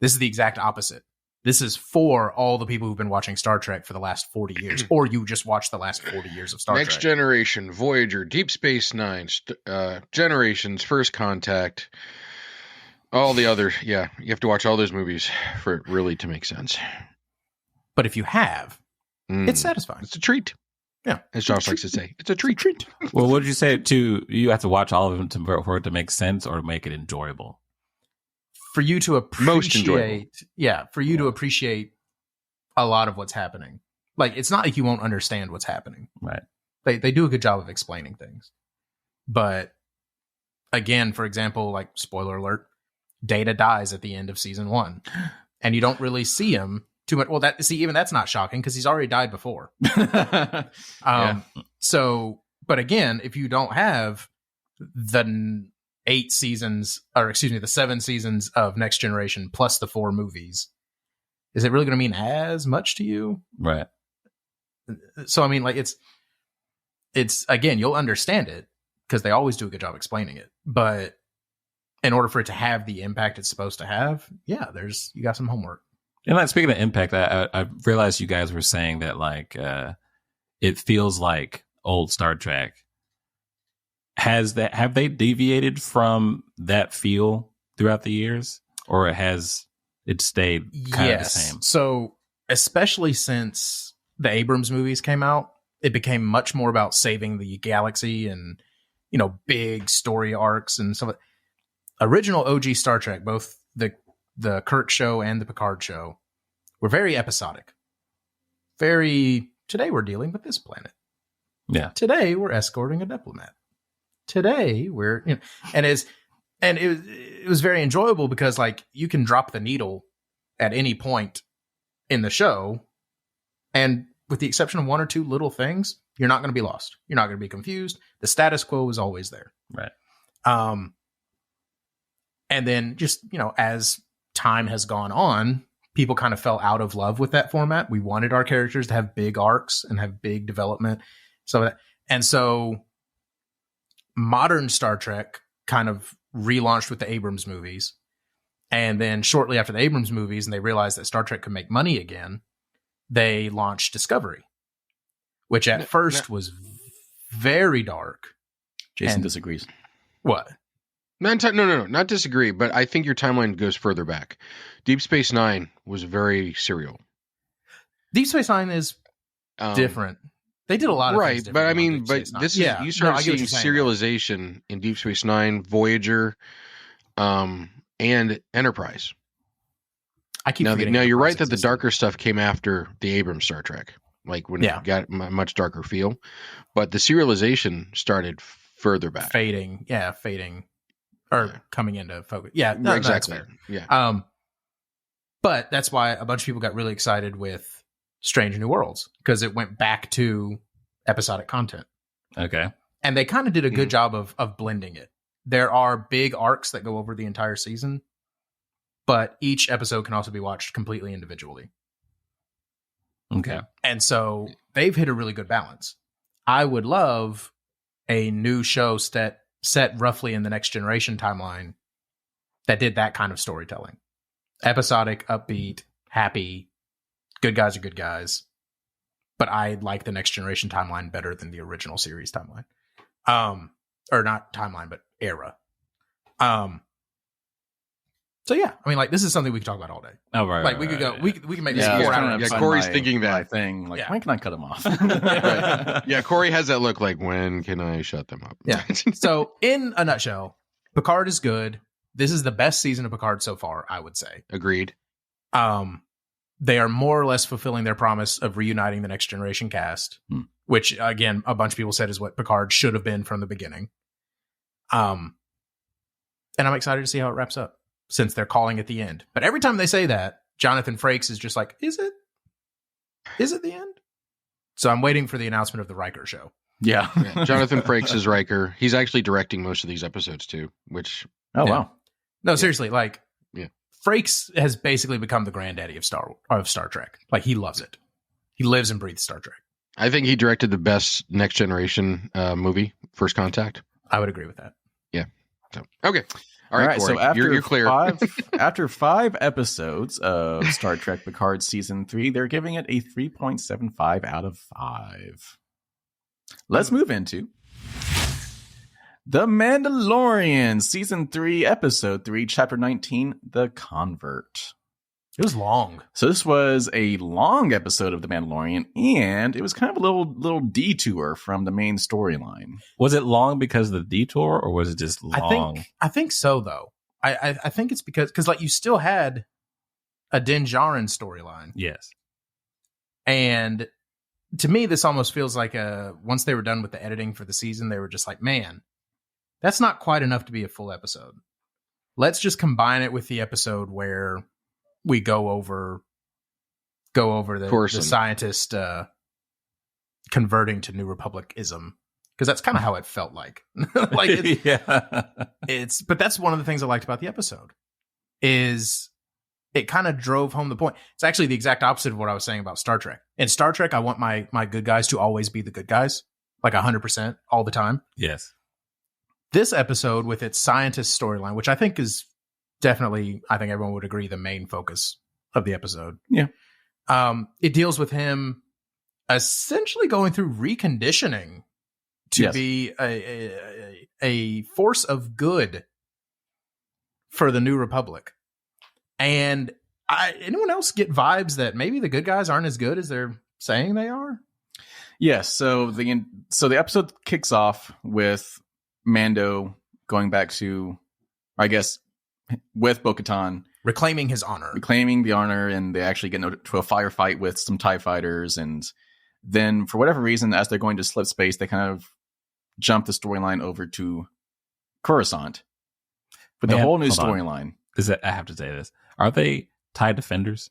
This is the exact opposite. This is for all the people who've been watching Star Trek for the last 40 years, or you just watched the last 40 years of Star Trek. Next Generation, Voyager, Deep Space Nine, Generations, First Contact, all the other. Yeah, you have to watch all those movies for it really to make sense. But if you have, it's satisfying. It's a treat. Yeah. As Josh likes to say, it's a treat. Well, what did you say too? You have to watch all of them for it to make sense or make it enjoyable. For you to Most enjoyable. to appreciate a lot of what's happening. Like, it's not like you won't understand what's happening. Right. They do a good job of explaining things. But again, for example, like, spoiler alert, Data dies at the end of season 1. And you don't really see him too much. Well, even that's not shocking because he's already died before. So, but again, if you don't have the 7 seasons of Next Generation plus the 4 movies, is it really going to mean as much to you? Right. So, I mean, like, it's again, you'll understand it because they always do a good job explaining it. But in order for it to have the impact it's supposed to have, you got some homework. And like, speaking of impact, I realized you guys were saying that like it feels like old Star Trek. Have they deviated from that feel throughout the years, or has it stayed kind of the same? So especially since the Abrams movies came out, it became much more about saving the galaxy and, you know, big story arcs and stuff. Original OG Star Trek, both the Kirk show and the Picard show, were very episodic. Today we're dealing with this planet. Yeah. Today we're escorting a diplomat. Today we're, you know, and it was very enjoyable because, like, you can drop the needle at any point in the show, and with the exception of one or two little things, you're not going to be lost. You're not going to be confused. The status quo is always there. Right. And then just, you know, as time has gone on, people kind of fell out of love with that format. We wanted our characters to have big arcs and have big development. So modern Star Trek kind of relaunched with the Abrams movies. And then shortly after the Abrams movies, and they realized that Star Trek could make money again, they launched Discovery, which at first was very dark. Jason disagrees. What? No, not disagree, but I think your timeline goes further back. Deep Space Nine was very serial. Deep Space Nine is different. They did a lot of things but I mean, but this is you start seeing serialization in Deep Space Nine, Voyager, and Enterprise. I keep now you're right that the darker stuff came after the Abrams Star Trek, like when it got a much darker feel, but the serialization started further back, fading, or coming into focus. Yeah, no, exactly. That's fair. Yeah. But that's why a bunch of people got really excited with Strange New Worlds, because it went back to episodic content. Okay. And they kind of did a good job of blending it. There are big arcs that go over the entire season, but each episode can also be watched completely individually. Okay. And so they've hit a really good balance. I would love a new show set roughly in the Next Generation timeline that did that kind of storytelling. Episodic, upbeat, happy, good guys are good guys. But I like the Next Generation timeline better than the original series timeline. Or not timeline, but era. So yeah, I mean, like, this is something we could talk about all day. Oh, right. Like, we could go, we can make this 4 hours. Yeah, Corey's thinking that thing. Like, when can I cut him off? Yeah, Corey has that look like, when can I shut them up? Yeah. So in a nutshell, Picard is good. This is the best season of Picard so far, I would say. Agreed. They are more or less fulfilling their promise of reuniting the Next Generation cast, which, again, a bunch of people said is what Picard should have been from the beginning. And I'm excited to see how it wraps up, since they're calling it the end. But every time they say that, Jonathan Frakes is just like, is it? Is it the end? So I'm waiting for the announcement of the Riker show. Yeah. Jonathan Frakes is Riker. He's actually directing most of these episodes too, which... Oh, wow. No, seriously, like, Frakes has basically become the granddaddy of Star Trek. Like, he loves it. He lives and breathes Star Trek. I think he directed the best Next Generation movie, First Contact. I would agree with that. Yeah. So, okay. All right, Corey, so after you're clear. after 5 episodes of Star Trek Picard Season 3, they're giving it a 3.75 out of 5. Let's move into The Mandalorian Season 3, Episode 3, Chapter 19, The Convert. It was long. So this was a long episode of The Mandalorian, and it was kind of a little detour from the main storyline. Was it long because of the detour, or was it just long? I think so, though. I think it's because like you still had a Din Djarin storyline. Yes. And to me, this almost feels like once they were done with the editing for the season, they were just like, man, that's not quite enough to be a full episode. Let's just combine it with the episode where we go over the scientist converting to New Republicism, because that's kind of how it felt like. But that's one of the things I liked about the episode is it kind of drove home the point. It's actually the exact opposite of what I was saying about Star Trek. In Star Trek, I want my good guys to always be the good guys, like 100% all the time. Yes. This episode with its scientist storyline, which I think is definitely, I think everyone would agree, the main focus of the episode. Yeah. It deals with him essentially going through reconditioning to be a force of good for the New Republic. And anyone else get vibes that maybe the good guys aren't as good as they're saying they are? Yes. So the episode kicks off with Mando going back to, I guess, with Bo-Katan, reclaiming his honor, reclaiming the honor, and they actually get into a firefight with some TIE fighters. And then, for whatever reason, as they're going to slip space, they kind of jump the storyline over to Coruscant with the whole new storyline. I have to say this: are they TIE defenders?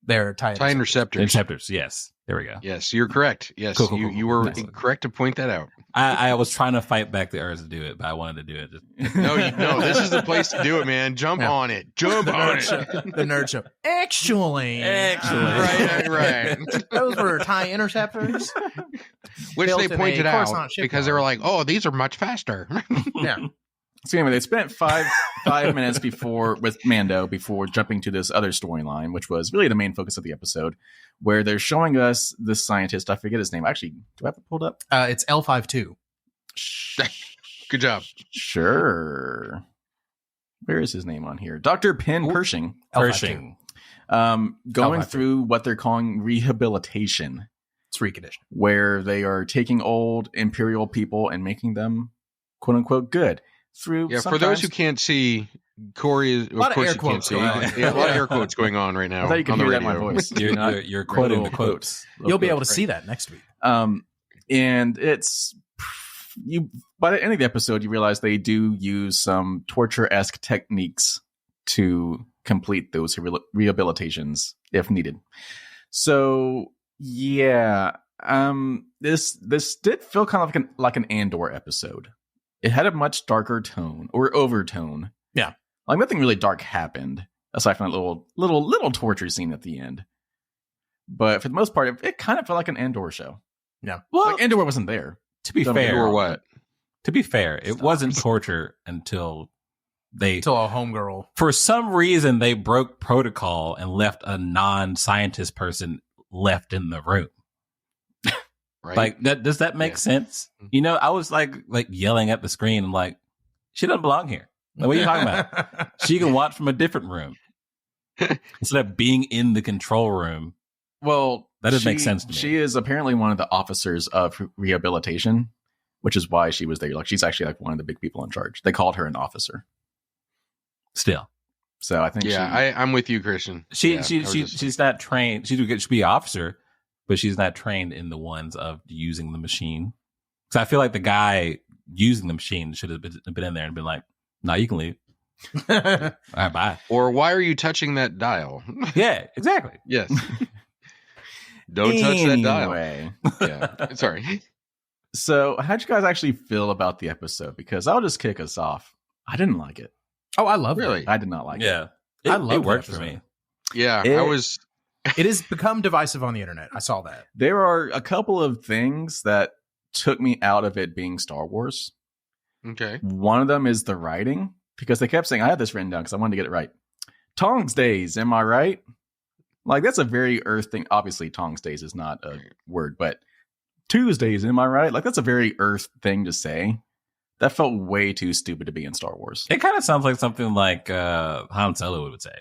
They're TIE interceptors. Interceptors, yes. There we go. Yes, you're correct. Yes, Cool. You were correct to point that out. I was trying to fight back the urge to do it, but I wanted to do it. No, this is the place to do it, man. Jump on it. Jump on it. The nerd show. Actually. Right. Those were TIE interceptors. Which they pointed out because they were like, oh, these are much faster. Yeah. So anyway, they spent five minutes with Mando before jumping to this other storyline, which was really the main focus of the episode, where they're showing us this scientist. I forget his name. Actually, do I have it pulled up? It's L52. Good job. Sure. Where is his name on here? Dr. Penn Pershing. Pershing. Going through what they're calling rehabilitation. It's reconditioning. Where they are taking old Imperial people and making them, quote unquote, good. For those who can't see, Corey is, of course, you can't see. A lot of air quotes going on right now. I thought you could hear that in my voice. You're quoting the quotes. You'll be able to see that next week. And it's by the end of the episode, you realize they do use some torture-esque techniques to complete those rehabilitations if needed. So yeah, this did feel kind of like an Andor episode. It had a much darker tone or overtone. Yeah. Like nothing really dark happened aside from a little torture scene at the end. But for the most part, it kind of felt like an Andor show. Yeah. Well, like Andor wasn't there. To be fair, or what? To be fair, it wasn't torture until a homegirl. For some reason, they broke protocol and left a non-scientist person left in the room. Right. Like that, does that make sense? You know, I was like yelling at the screen. I'm like, she doesn't belong here. Like, what are you talking about? She can watch from a different room instead of being in the control room. Well, that doesn't make sense to me. She is apparently one of the officers of rehabilitation, which is why she was there. Like she's actually like one of the big people in charge. They called her an officer. Still. So I think I'm with you, Christian. She's not trained. She should be an officer, but she's not trained in the ones of using the machine. So I feel like the guy using the machine should have been in there and been like, "No, you can leave. All right, bye." Or why are you touching that dial? Yeah, exactly. Yes. Don't touch that dial. Yeah. Sorry. So how'd you guys actually feel about the episode? Because I'll just kick us off. I didn't like it. Oh, I love it. I did not like it. Yeah. It worked for me. Yeah. It has become divisive on the internet. I saw that. There are a couple of things that took me out of it being Star Wars. Okay. One of them is the writing. because they kept saying, I had this written down because I wanted to get it right. Tongs days, am I right? Like, that's a very Earth thing. Obviously, Tongs days is not a word, but Tuesdays, am I right? Like, that's a very Earth thing to say. That felt way too stupid to be in Star Wars. It kind of sounds like something like Han Solo would say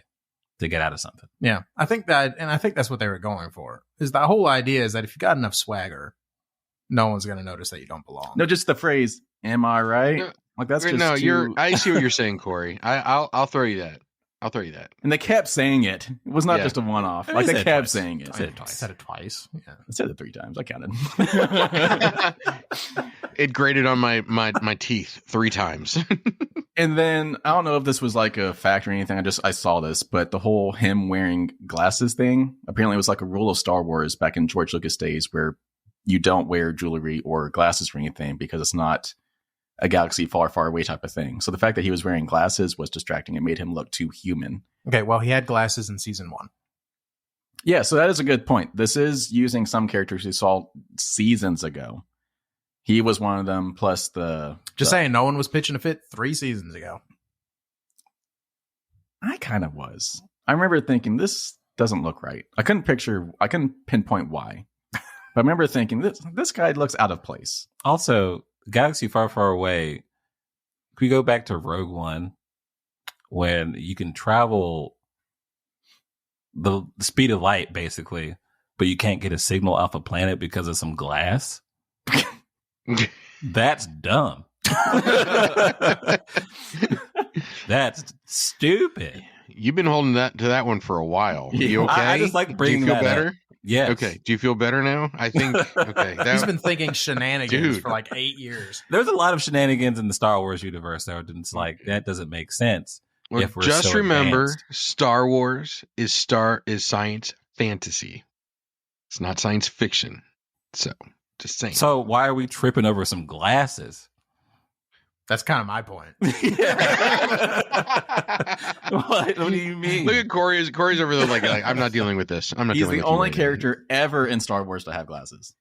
to get out of something. Yeah, I think that's what they were going for. Is the whole idea is that if you got enough swagger, no one's going to notice that you don't belong. No, just the phrase, am I right? No, like, that's just I see what you're saying, Corey. I'll throw you that. I'll throw you that. And they kept saying it. It was not just a one-off. Like, they kept saying it. I said it twice. Yeah. I said it 3 times. I counted. It grated on my teeth 3 times. And then, I don't know if this was like a fact or anything. I saw this, but the whole him wearing glasses thing, apparently it was like a rule of Star Wars back in George Lucas days where you don't wear jewelry or glasses or anything because it's not a galaxy far, far away type of thing. So the fact that he was wearing glasses was distracting. It made him look too human. Okay, well, he had glasses in season 1. Yeah, so that is a good point. This is using some characters we saw seasons ago. He was one of them, plus saying, no one was pitching a fit 3 seasons ago. I kind of was. I remember thinking, this doesn't look right. I couldn't pinpoint why. But I remember thinking, this guy looks out of place. Also, Galaxy Far, Far Away, can we go back to Rogue One when you can travel the speed of light, basically, but you can't get a signal off a planet because of some glass? That's dumb. That's stupid. You've been holding to that one for a while. You okay? I just like bringing Do you feel that better? up. Yes. Okay. Do you feel better now? I think. Okay. He's been thinking shenanigans Dude. for like 8 years. There's a lot of shenanigans in the Star Wars universe that it's like, that doesn't make sense. Well, if we're just so remember, advanced. Star Wars is science fantasy. It's not science fiction. So, just saying. So why are we tripping over some glasses? That's kind of my point. What do you mean? Look at Corey. Corey's over there like I'm not dealing with this. I'm not He's dealing the with you only right now. character ever in Star Wars to have glasses.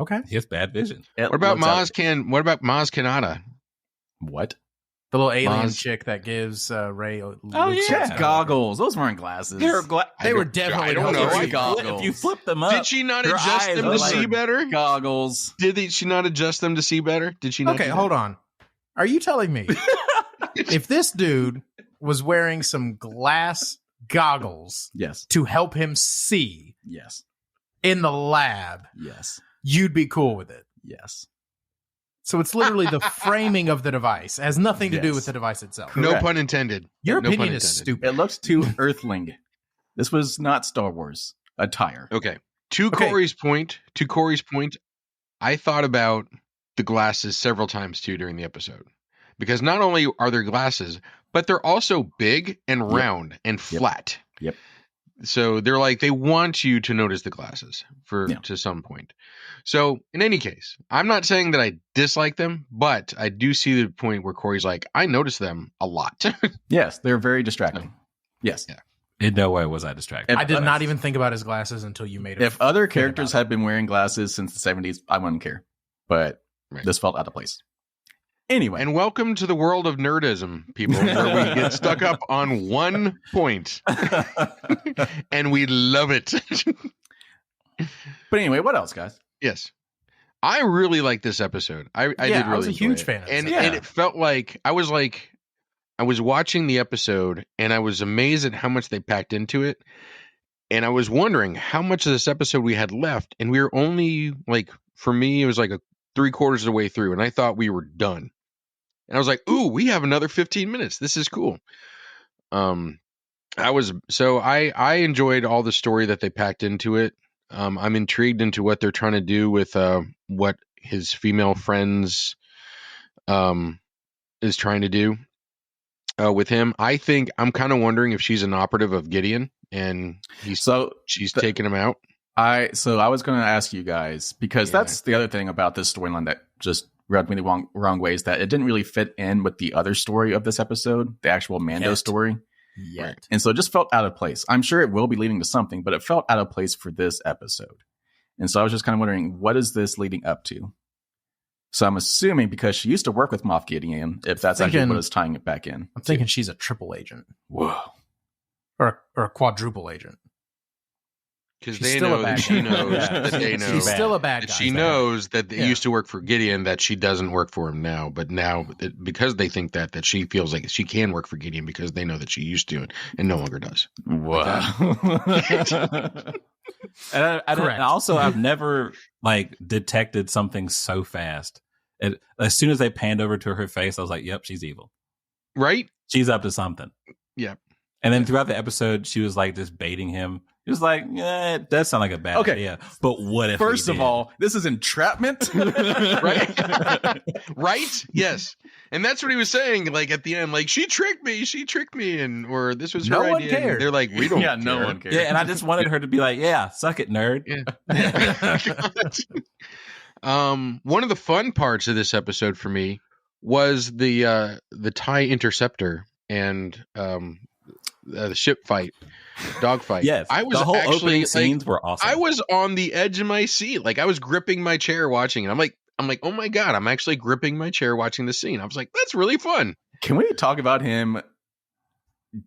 Okay. He has bad vision. What about Maz Kanata? What? The little alien Maz. chick that gives Rey. Oh, She yeah. has goggles. Those weren't glasses. They were definitely I don't know. goggles. If you flip them up, Did she not her adjust eyes them are to like- see better? Goggles. Did she not adjust them to see better? Did she not? Okay, do that? hold on. Are you telling me if this dude was wearing some glass goggles Yes. to help him see Yes. in the lab, Yes. you'd be cool with it? Yes. So it's literally the framing of the device. It has nothing to do Yes. with the device itself. No Correct. pun intended. Your No pun opinion is intended. stupid. It looked too Earthling. This was not Star Wars attire. Okay. To Okay. Corey's point, I thought about the glasses several times too during the episode. Because not only are there glasses, but they're also big and round and flat. Yep. So they're like, they want you to notice the glasses to some point. So in any case, I'm not saying that I dislike them, but I do see the point where Corey's like, I notice them a lot. Yes, they're very distracting. Yes. Yeah. in no way was I distracted. I did not even think about his glasses until you made it. If other characters had been wearing glasses since the 70s, I wouldn't care. But this felt out of place. Anyway. And welcome to the world of nerdism, people, where we get stuck up on one point. And we love it. But anyway, what else, guys? Yes. I really like this episode. I did really I was a enjoy huge it. fan of and, this and it felt like I was watching the episode and I was amazed at how much they packed into it. And I was wondering how much of this episode we had left. And we were only for me, it was like 3/4 of the way through. And I thought we were done. And I was like, ooh, we have another 15 minutes. This is cool. I enjoyed all the story that they packed into it. I'm intrigued into what they're trying to do with what his female friends is trying to do with him. I think I'm kind of wondering if she's an operative of Gideon and she's taking him out. I was going to ask you guys, because that's the other thing about this storyline that just rubbed me the wrong way, is that it didn't really fit in with the other story of this episode, the actual Mando story. Yet. And so it just felt out of place. I'm sure it will be leading to something, but it felt out of place for this episode. And so I was just kind of wondering, what is this leading up to? So I'm assuming because she used to work with Moff Gideon, if that's actually what is tying it back in. I'm thinking she's a triple agent. Whoa. Or a quadruple agent. Because they know that she knows that they know. She's still a bad guy. She knows that they used to work for Gideon, that she doesn't work for him now. But now, because they think that she feels like she can work for Gideon because they know that she used to and no longer does. Wow. And also, I've never detected something so fast. As soon as they panned over to her face, I was like, "Yep, she's evil. Right? She's up to something." Yeah. And then throughout the episode, she was just baiting him. He was like, "Yeah, it does sound like a bad idea." But what if? First of all, this is entrapment, right? Right? Yes. And that's what he was saying. At the end, she tricked me, or this was her idea. No one cared. And they're like, we don't. Yeah, care. no one cares. Yeah, and I just wanted her to be like, "Yeah, suck it, nerd." Yeah. One of the fun parts of this episode for me was the TIE interceptor and the ship fight, dog fight. Yes, I was the whole actually opening scenes were awesome. I was on the edge of my seat, I was gripping my chair watching it. I'm like, oh my god, I'm actually gripping my chair watching the scene. I was like, that's really fun. Can we talk about him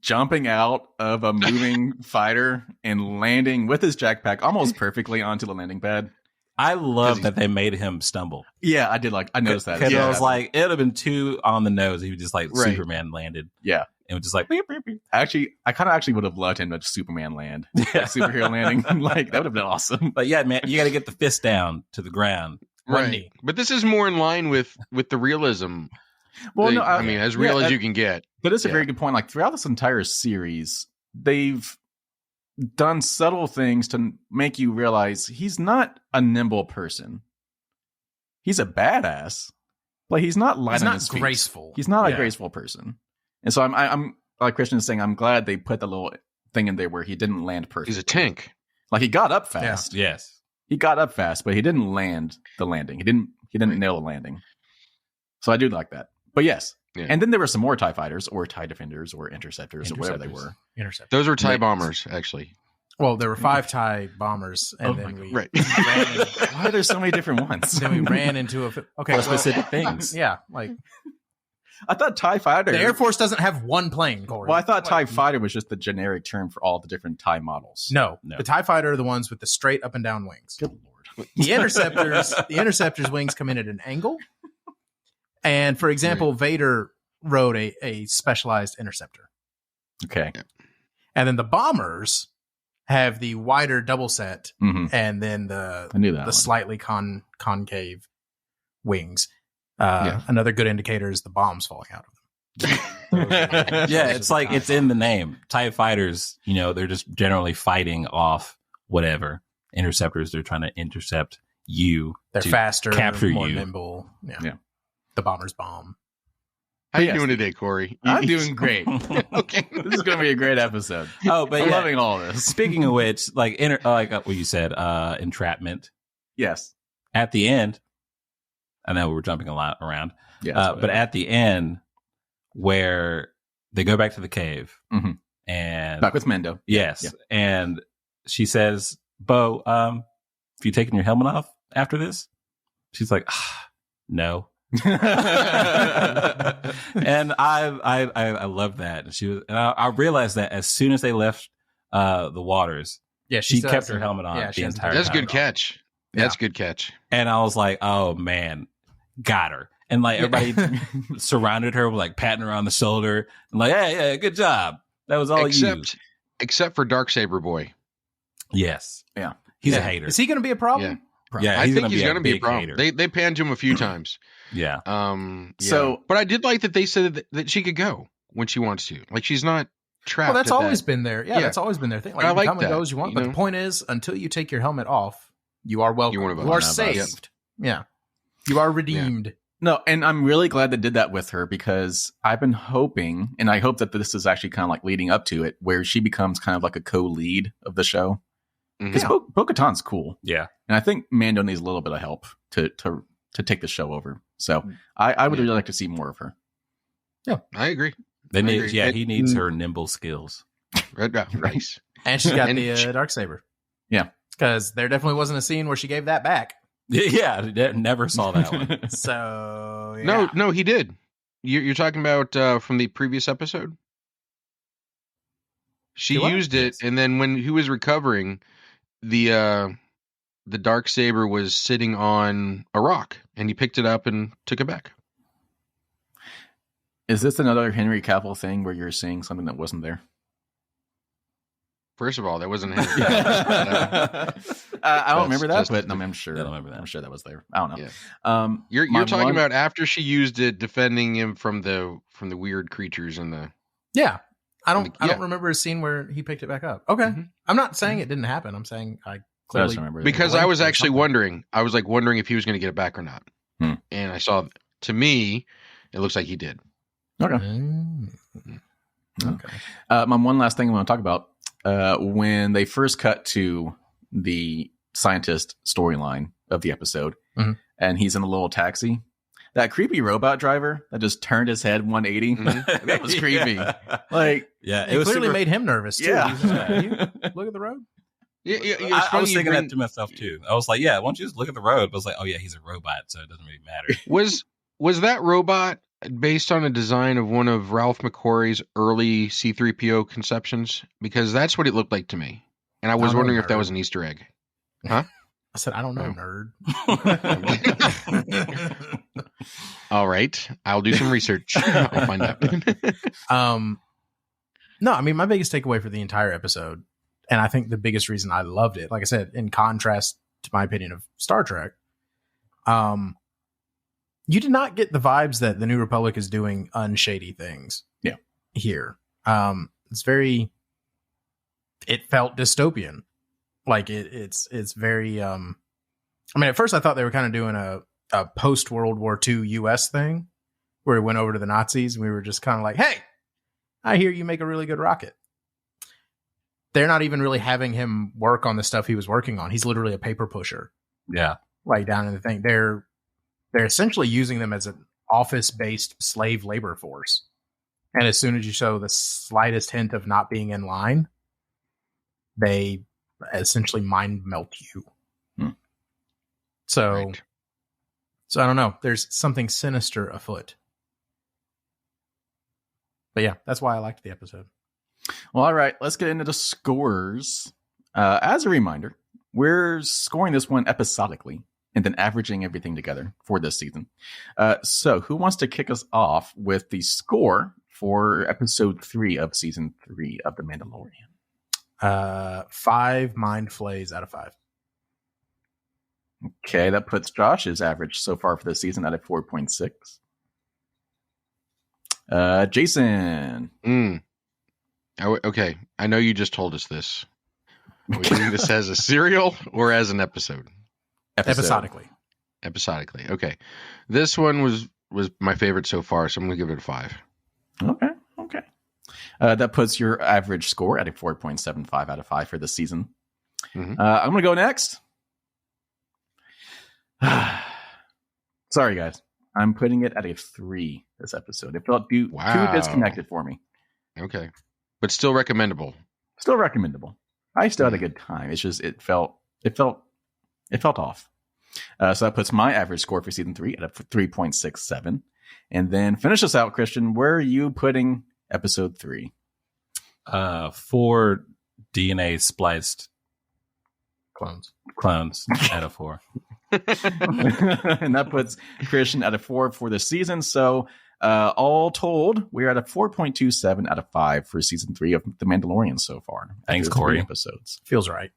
jumping out of a moving fighter and landing with his jackpack almost perfectly onto the landing pad? I love that they made him stumble. Yeah, I did. I noticed that. Because Yeah. I was like, it would have been too on the nose. He was just Superman landed. Yeah. It was just like, beep, beep, beep. Actually, I kind of actually would have loved him to Superman land. Superhero landing. That would have been awesome. But yeah, man, you got to get the fist down to the ground. Right. Knee. But this is more in line with the realism. Well, no, I mean, as real as you can get. But it's a very good point. Throughout this entire series, they've done subtle things to make you realize he's not a nimble person. He's a badass, but he's not light on his feet. Graceful. He's not a graceful person. And so I'm like Christian is saying, I'm glad they put the little thing in there where he didn't land perfectly. He's a tank. He got up fast. Yeah. Yes. He got up fast, but he didn't land the landing. He didn't nail the landing. So I do like that. But yes. Yeah. And then there were some more TIE fighters or TIE defenders or interceptors or whatever they were. Those were TIE bombers, actually. Well, there were 5 TIE bombers, and then we right. ran why are there so many different ones? Then we ran into specific things. Yeah, I thought TIE fighter. The Air Force doesn't have one plane, Corey. Well, I thought TIE fighter was just the generic term for all the different TIE models. No, the TIE fighter are the ones with the straight up and down wings. Good lord. The interceptors' wings come in at an angle. And for example, Vader rode a specialized interceptor. Okay. And then the bombers have the wider double set, and then the slightly concave wings. Another good indicator is the bombs falling out of them. Yeah, it's it's in the name. TIE fighters, they're just generally fighting off whatever. Interceptors, they're trying to intercept you. They're faster, capture more you. nimble. Yeah. The bombers bomb. How you doing today, Corey? I'm doing great. Okay, this is going to be a great episode. Oh, but I'm loving all this. Speaking of which, what you said, entrapment. Yes. At the end, I know we're jumping a lot around. Yeah, but at the end, where they go back to the cave, and back with Mendo. Yes, and she says, "Bo, have you taken your helmet off after this?" She's like, "No." And I love that. And I realized that as soon as they left the waters, she kept her helmet on the entire time. That's a good catch. That's a good catch. And I was like, oh man, got her. And everybody surrounded her with patting her on the shoulder and yeah, good job. That was all you. Except for Darksaber boy. Yes. Yeah. He's a hater. Is he going to be a problem? Yeah, I think he's going to be a problem. They panned him a few times. Yeah. So, but I did like that they said that she could go when she wants to. She's not trapped. Well, that's always been there. Yeah, that's always been their thing. I like come that. And go as you want. But the point is, until you take your helmet off, you are welcome. You are saved. Yeah. You are redeemed. Yeah. No, and I'm really glad they did that with her because I've been hoping, and I hope that this is actually kind of leading up to it, where she becomes kind of a co-lead of the show. Because Bo-Katan's cool. Yeah. And I think Mando needs a little bit of help to take the show over. So I would really like to see more of her. Yeah, I agree. He needs her nimble skills. Right. And she's got the Darksaber. Yeah. Because there definitely wasn't a scene where she gave that back. Yeah, never saw that one. So yeah. No, he did. You're talking about from the previous episode? She used it, and then when he was recovering, the Darksaber was sitting on a rock, and he picked it up and took it back. Is this another Henry Cavill thing where you're seeing something that wasn't there? First of all, that wasn't Henry Cavill. I don't remember that, but I'm sure. I don't remember that. I'm sure that was there. I don't know. Yeah. You're talking about after she used it, defending him from the weird creatures in the. Yeah, I don't remember a scene where he picked it back up. Okay, I'm not saying it didn't happen. I'm saying I clearly remember because I was actually wondering. I was wondering if he was going to get it back or not, and I saw. To me, it looks like he did. Okay. Okay. My one last thing I want to talk about. When they first cut to the scientist storyline of the episode, and he's in a little taxi, that creepy robot driver that just turned his head 180, that was creepy. It clearly made him nervous too. Yeah. Look at the road. Yeah. I was thinking that to myself too. I was like, yeah, why don't you just look at the road? But I was like, oh yeah, he's a robot, so it doesn't really matter. Was that robot based on a design of one of Ralph McQuarrie's early C-3PO conceptions? Because that's what it looked like to me. And I was wondering if that was an Easter egg. Huh? I said, I don't know, nerd. All right. I'll do some research. I'll find out. No, I mean, my biggest takeaway for the entire episode, and I think the biggest reason I loved it, like I said, in contrast to my opinion of Star Trek, you did not get the vibes that the New Republic is doing unshady things. Yeah. Here. It's very, it felt dystopian. Like it's very, I mean, at first I thought they were kind of doing a post World War II US thing where he went over to the Nazis and we were just kind of like, hey, I hear you make a really good rocket. They're not even really having him work on the stuff he was working on. He's literally a paper pusher. Yeah. Like down in the thing. They're essentially using them as an office-based slave labor force. And as soon as you show the slightest hint of not being in line, they essentially mind melt you. So I don't know. There's something sinister afoot. But yeah, that's why I liked the episode. Well, all right. Let's get into the scores. As a reminder, we're scoring this one episodically and then averaging everything together for this season. So who wants to kick us off with the score for episode 3 of season 3 of The Mandalorian? 5 mind flays out of 5. Okay, that puts Josh's average so far for the season at a 4.6. Jason. Okay, I know you just told us this. Are we doing this as a serial or as an episode? Episodically. Okay. This one was my favorite so far, so I'm going to give it a 5. Okay. That puts your average score at a 4.75 out of 5 for this season. I'm going to go next. Sorry, guys. I'm putting it at a 3 this episode. It felt too disconnected for me. Okay. But still recommendable. Still recommendable. I still had a good time. It's just it felt off. So that puts my average score for season 3 at a 3.67. And then finish us out, Christian. Where are you putting episode 3? 4 DNA spliced clones out of 4. And that puts Christian at a 4 for the season. So all told, we're at a 4.27 out of 5 for season 3 of The Mandalorian so far. Thanks, Corey. Episodes. Feels right.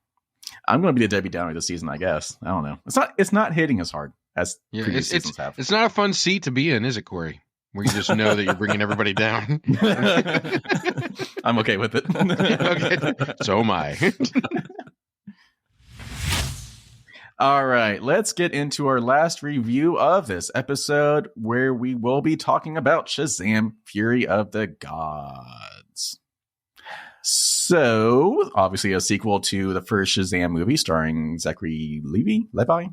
I'm going to be the Debbie Downer this season, I guess. I don't know. It's not hitting as hard as previous seasons have. It's not a fun seat to be in, is it, Corey? Where you just know that you're bringing everybody down. I'm okay with it. Okay. So am I. All right, let's get into our last review of this episode, where we will be talking about Shazam Fury of the Gods. So, obviously a sequel to the first Shazam movie starring Zachary Levi? Levi.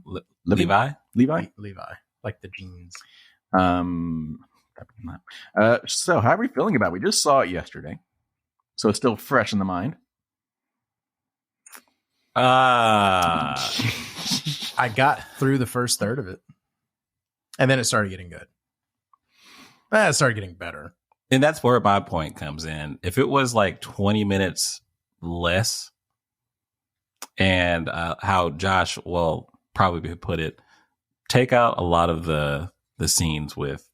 Like the jeans. So how are we feeling about it? We just saw it yesterday, so it's still fresh in the mind. I I got through the first third of it, and then it started getting good. It started getting better. And that's where my point comes in. If it was like 20 minutes less, and how Josh will probably put it, take out a lot of the scenes with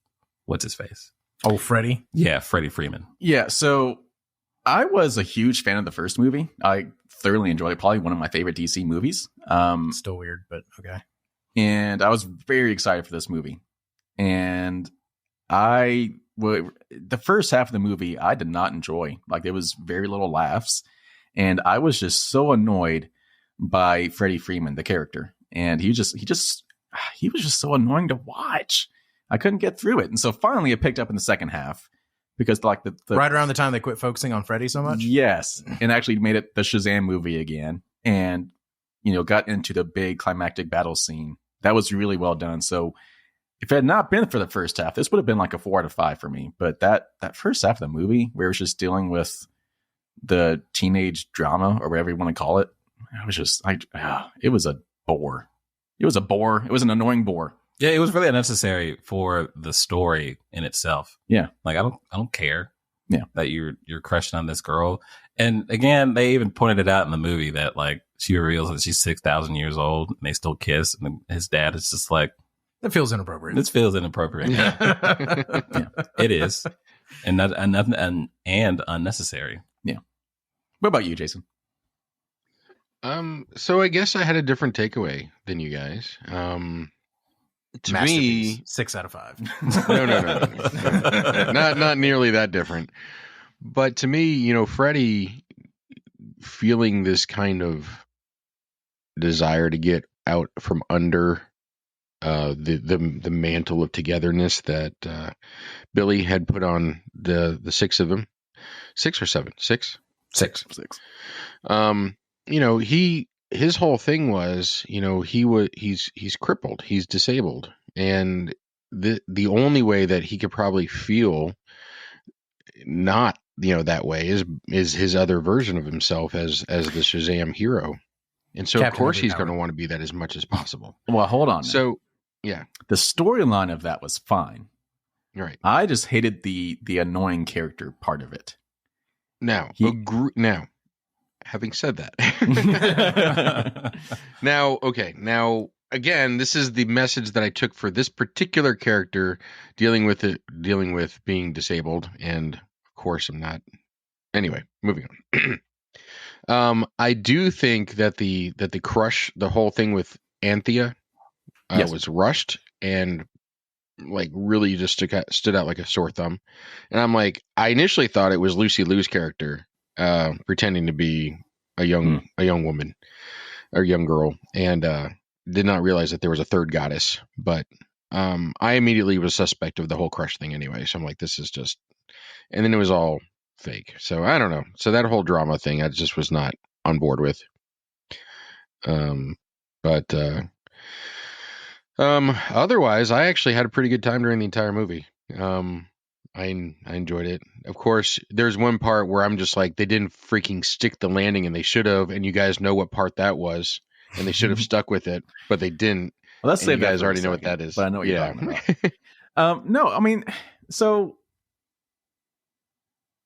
what's his face? Oh, Freddie? Yeah, Freddie Freeman. Yeah, so I was a huge fan of the first movie. I thoroughly enjoyed it. Probably one of my favorite DC movies. Still weird, but okay. And I was very excited for this movie. And the first half of the movie, I did not enjoy. Like, there was very little laughs. And I was just so annoyed by Freddie Freeman, the character. And he was just so annoying to watch. I couldn't get through it. And so finally it picked up in the second half because like the right around the time they quit focusing on Freddie so much. Yes. And actually made it the Shazam movie again. And, got into the big climactic battle scene. That was really well done. So if it had not been for the first half, this would have been like a 4 out of 5 for me. But that first half of the movie where it was just dealing with the teenage drama or whatever you want to call it, it was just it was a bore. It was a bore. It was an annoying bore. Yeah, it was really unnecessary for the story in itself. Yeah. Like I don't care. Yeah. That you're crushing on this girl. And again, they even pointed it out in the movie that like she reveals that she's 6,000 years old and they still kiss, and his dad is just like, it feels inappropriate. This feels inappropriate. Yeah, it is. And unnecessary. Yeah. What about you, Jason? So I guess I had a different takeaway than you guys. To me, 6 out of 5. No. Not nearly that different. But to me, Freddie feeling this kind of desire to get out from under the mantle of togetherness that Billy had put on the 6 of them. 6 or 7? 6? 6. His whole thing was, he's crippled, he's disabled, and the only way that he could probably feel not that way is his other version of himself as the Shazam hero, and so Captain of course he's going to want to be that as much as possible. Well, hold on. So yeah, the storyline of that was fine. Right. I just hated the annoying character part of it. Now, having said that, now, again, this is the message that I took for this particular character dealing with being disabled. And of course I'm not. Anyway, moving on. I do think that the crush, the whole thing with Anthea was rushed and like really just stood out like a sore thumb. And I'm like, I initially thought it was Lucy Liu's character, pretending to be a young woman or young girl, and did not realize that there was a third goddess. But I immediately was suspect of the whole crush thing anyway. So I'm like, this is just, and then it was all fake. So I don't know. So that whole drama thing, I just was not on board with. Otherwise, I actually had a pretty good time during the entire movie. I enjoyed it. Of course, there's one part where I'm just like, they didn't freaking stick the landing, and they should have. And you guys know what part that was, and they should have stuck with it, but they didn't. Well, let's say you guys already know what that is. But I know what you're talking about. No, I mean, so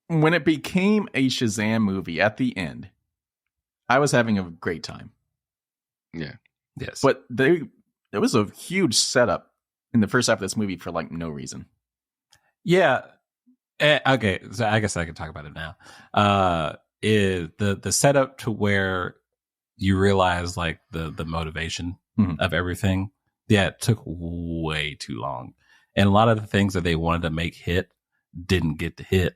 when it became a Shazam movie at the end, I was having a great time. Yeah. Yes. But there was a huge setup in the first half of this movie for like no reason. Yeah. Okay. So I guess I can talk about it now. Is the setup to where you realize like the motivation of everything. Yeah. It took way too long. And a lot of the things that they wanted to make hit didn't get to hit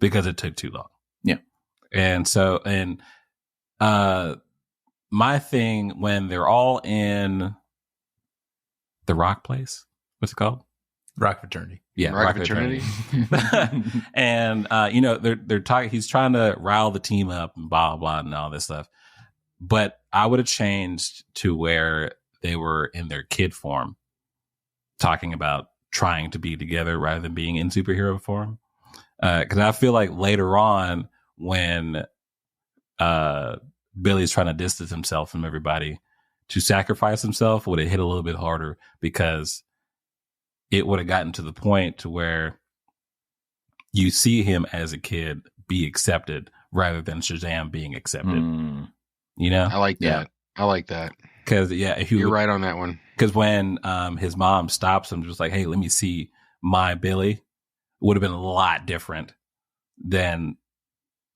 because it took too long. Yeah. And so, my thing when they're all in the rock place, what's it called? Rock Fraternity. Yeah, Rock Fraternity. And they're talking. He's trying to rile the team up and blah blah and all this stuff. But I would have changed to where they were in their kid form, talking about trying to be together rather than being in superhero form. Because I feel like later on when Billy's trying to distance himself from everybody to sacrifice himself would have hit a little bit harder, because it would have gotten to the point to where you see him as a kid be accepted rather than Shazam being accepted. You know? I like that. I like that. Because, you're right on that one. Because when his mom stops him, just like, hey, let me see my Billy, would have been a lot different than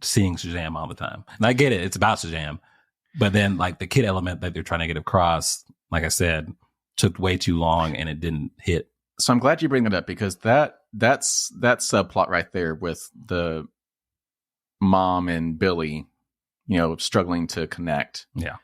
seeing Shazam all the time. And I get it. It's about Shazam. But then, like, the kid element that they're trying to get across, like I said, took way too long and it didn't hit. So I'm glad you bring that up, because that's a plot right there with the mom and Billy, you know, struggling to connect. Yeah.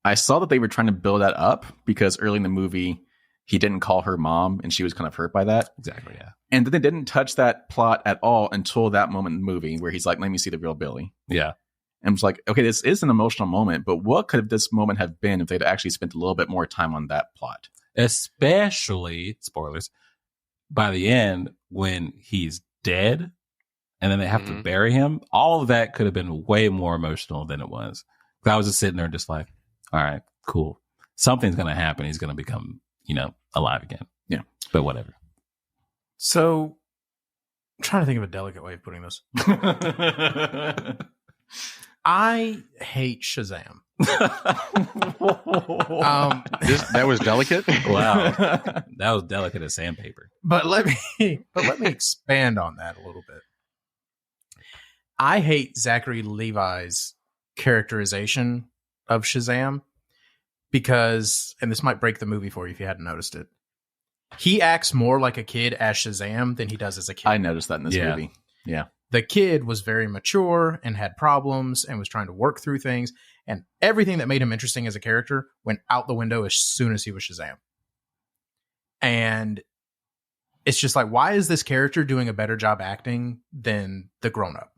I saw that they were trying to build that up because early in the movie, he didn't call her mom and she was kind of hurt by that. Exactly, yeah. And then they didn't touch that plot at all until that moment in the movie where he's like, let me see the real Billy. Yeah. And it's like, okay, this is an emotional moment, but what could this moment have been if they'd actually spent a little bit more time on that plot? Especially, spoilers, by the end when he's dead and then they have to bury him. All of that could have been way more emotional than it was. I was just sitting there just like, all right, cool. Something's going to happen. He's going to become, you know, alive again. Yeah. But whatever. So I'm trying to think of a delicate way of putting this. I hate Shazam. That was delicate. Wow, that was delicate as sandpaper. But let me expand on that a little bit. I hate Zachary Levi's characterization of Shazam because, and this might break the movie for you if you hadn't noticed it, he acts more like a kid as Shazam than he does as a kid. I noticed that in this movie. Yeah. The kid was very mature and had problems and was trying to work through things, and everything that made him interesting as a character went out the window as soon as he was Shazam. And it's just like, why is this character doing a better job acting than the grown-up?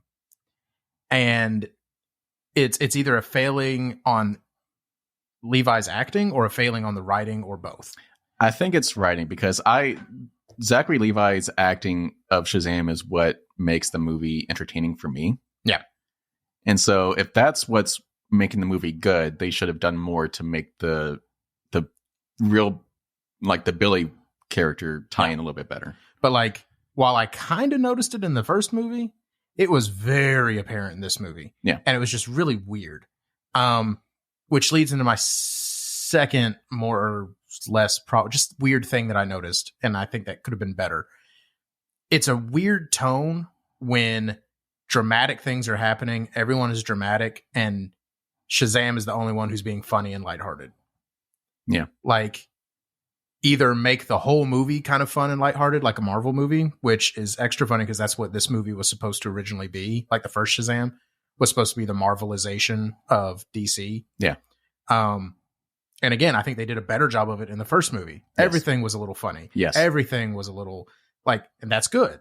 And it's either a failing on Levi's acting or a failing on the writing or both. I think it's writing, because Zachary Levi's acting of Shazam is what makes the movie entertaining for me. Yeah. And so if that's what's making the movie good, they should have done more to make the real, like, the Billy character tie in a little bit better. But like, while I kind of noticed it in the first movie, it was very apparent in this movie. Yeah. And it was just really weird. Which leads into my second more or less just weird thing that I noticed, and I think that could have been better. It's a weird tone when dramatic things are happening. Everyone is dramatic, and Shazam is the only one who's being funny and lighthearted. Yeah. Like, either make the whole movie kind of fun and lighthearted, like a Marvel movie, which is extra funny because that's what this movie was supposed to originally be. Like the first Shazam was supposed to be the Marvelization of DC. Yeah. And again, I think they did a better job of it in the first movie. Yes. Everything was a little funny. Yes. Everything was a little like, and that's good.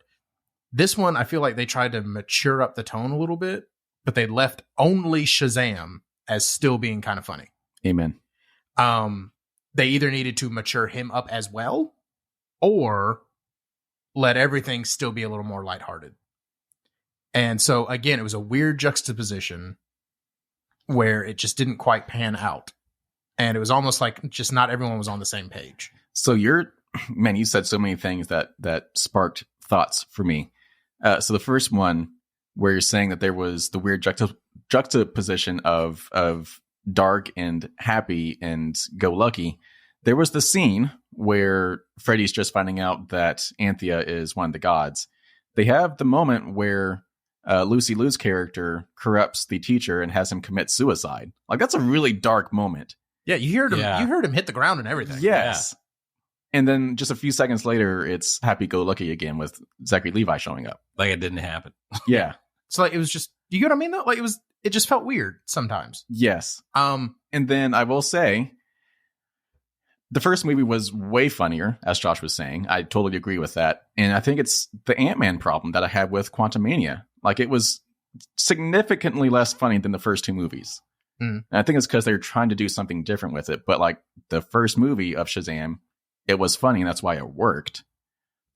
This one, I feel like they tried to mature up the tone a little bit, but they left only Shazam as still being kind of funny. Amen. They either needed to mature him up as well, or let everything still be a little more lighthearted. And so again, it was a weird juxtaposition where it just didn't quite pan out. And it was almost like just not everyone was on the same page. So you said so many things that sparked thoughts for me. So the first one, where you're saying that there was the weird juxtaposition of dark and happy and go lucky. There was the scene where Freddy's just finding out that Anthea is one of the gods. They have the moment where Lucy Liu's character corrupts the teacher and has him commit suicide. Like, that's a really dark moment. Yeah, you heard him. Yeah. You heard him hit the ground and everything. Yes. Yeah. And then just a few seconds later, it's happy-go-lucky again with Zachary Levi showing up. Like it didn't happen. Yeah. So like, it was just, you get what I mean though? Like it just felt weird sometimes. Yes. And then I will say, the first movie was way funnier, as Josh was saying. I totally agree with that. And I think it's the Ant-Man problem that I had with Quantumania. Like, it was significantly less funny than the first two movies. And I think it's because they're trying to do something different with it. But like the first movie of Shazam, it was funny, and that's why it worked.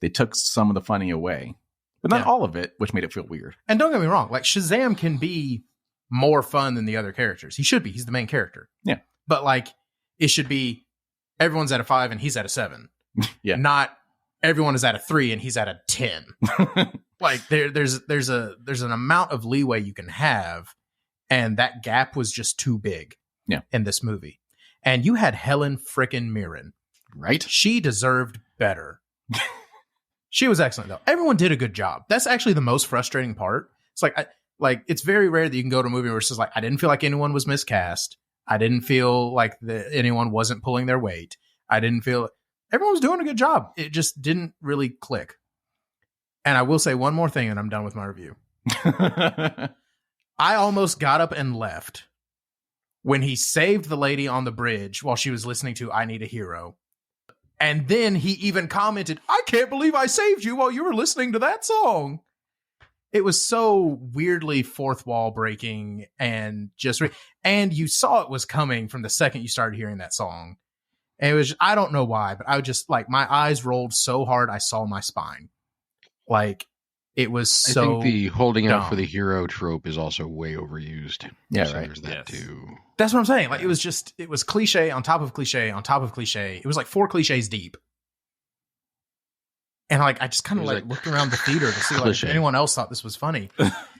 They took some of the funny away, but not all of it, which made it feel weird. And don't get me wrong, like Shazam can be more fun than the other characters. He should be. He's the main character. Yeah. but like it should be everyone's at a 5 and he's at a 7. Yeah. Not everyone is at a 3 and he's at a 10. Like there's an amount of leeway you can have, and that gap was just too big. Yeah. In this movie. And you had Helen frickin' Mirren. Right? She deserved better. She was excellent though. Everyone did a good job. That's actually the most frustrating part. It's like it's very rare that you can go to a movie where it's just like, I didn't feel like anyone was miscast. I didn't feel like anyone wasn't pulling their weight. I didn't feel everyone was doing a good job. It just didn't really click. And I will say one more thing and I'm done with my review. I almost got up and left when he saved the lady on the bridge while she was listening to I Need a Hero. And then he even commented, I can't believe I saved you while you were listening to that song. It was so weirdly fourth wall breaking and just, and you saw it was coming from the second you started hearing that song. And it was, I don't know why, but I would just like, my eyes rolled so hard I saw my spine. Like, it was so I think the holding dumb. out for the hero trope is also way overused. Yeah, So right. there's that too. That's what I'm saying. Like, it was cliche on top of cliche on top of cliche. It was like 4 cliches deep. And like, I just kind of like looked around the theater to see like if anyone else thought this was funny.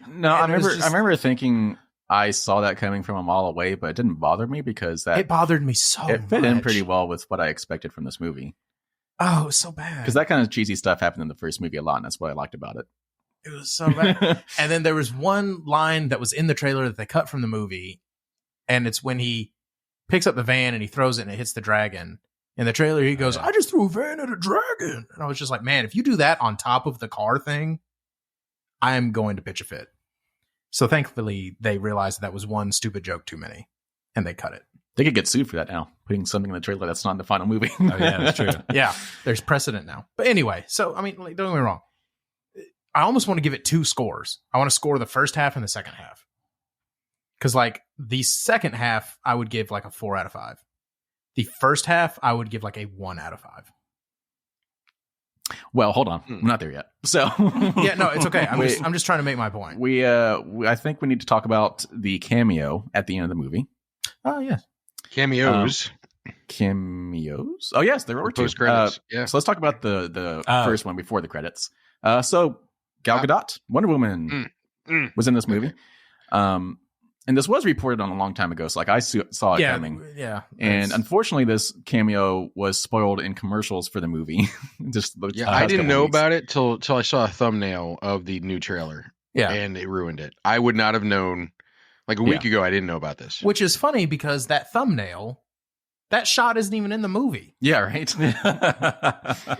No, I remember thinking I saw that coming from a mile away, but it didn't bother me because it bothered me so much. It fit in pretty well with what I expected from this movie. Oh, it was so bad. Because that kind of cheesy stuff happened in the first movie a lot, and that's what I liked about it. It was so bad. And then there was one line that was in the trailer that they cut from the movie, and it's when he picks up the van and he throws it and it hits the dragon. In the trailer, he goes, I just threw a van at a dragon. And I was just like, man, if you do that on top of the car thing, I am going to pitch a fit. So thankfully, they realized that was one stupid joke too many, and they cut it. They could get sued for that now, putting something in the trailer that's not in the final movie. Oh, yeah, that's true. Yeah, there's precedent now. But anyway, so, I mean, like, don't get me wrong. I almost want to give it 2 scores. I want to score the first half and the second half. Because, like, the second half, I would give, like, a 4 out of 5. The first half, I would give, like, a 1 out of 5. Well, hold on. I'm not there yet. So yeah, no, it's okay. I'm just trying to make my point. I think we need to talk about the cameo at the end of the movie. Oh, yes. Cameos. Cameos? Oh, yes, there were 2. Post credits. Yeah. So let's talk about the first one before the credits. So Gal Gadot, Wonder Woman, was in this movie. And this was reported on a long time ago, so like I saw it coming. Yeah. And unfortunately, this cameo was spoiled in commercials for the movie. I didn't know about it till I saw a thumbnail of the new trailer. Yeah. And it ruined it. I would not have known. Like a week ago, I didn't know about this. Which is funny because that thumbnail, that shot isn't even in the movie. Yeah, right.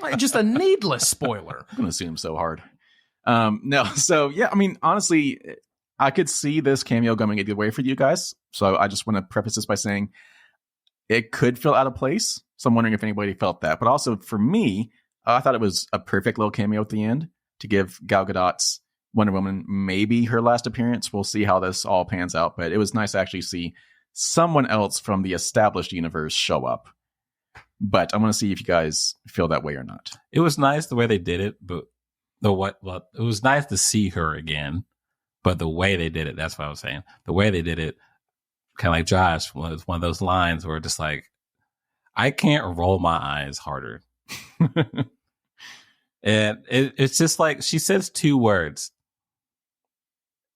Like, just a needless spoiler. I'm going to assume so hard. No, so yeah, I mean, honestly, I could see this cameo going either way for you guys. So I just want to preface this by saying it could feel out of place. So I'm wondering if anybody felt that. But also for me, I thought it was a perfect little cameo at the end to give Gal Gadot's Wonder Woman maybe her last appearance. We'll see how this all pans out. But it was nice to actually see someone else from the established universe show up. But I want to see if you guys feel that way or not. It was nice the way they did it, but it was nice to see her again. But the way they did it, that's what I was saying. The way they did it, kind of like Josh, was one of those lines where just like, I can't roll my eyes harder. And it's just like, she says 2 words.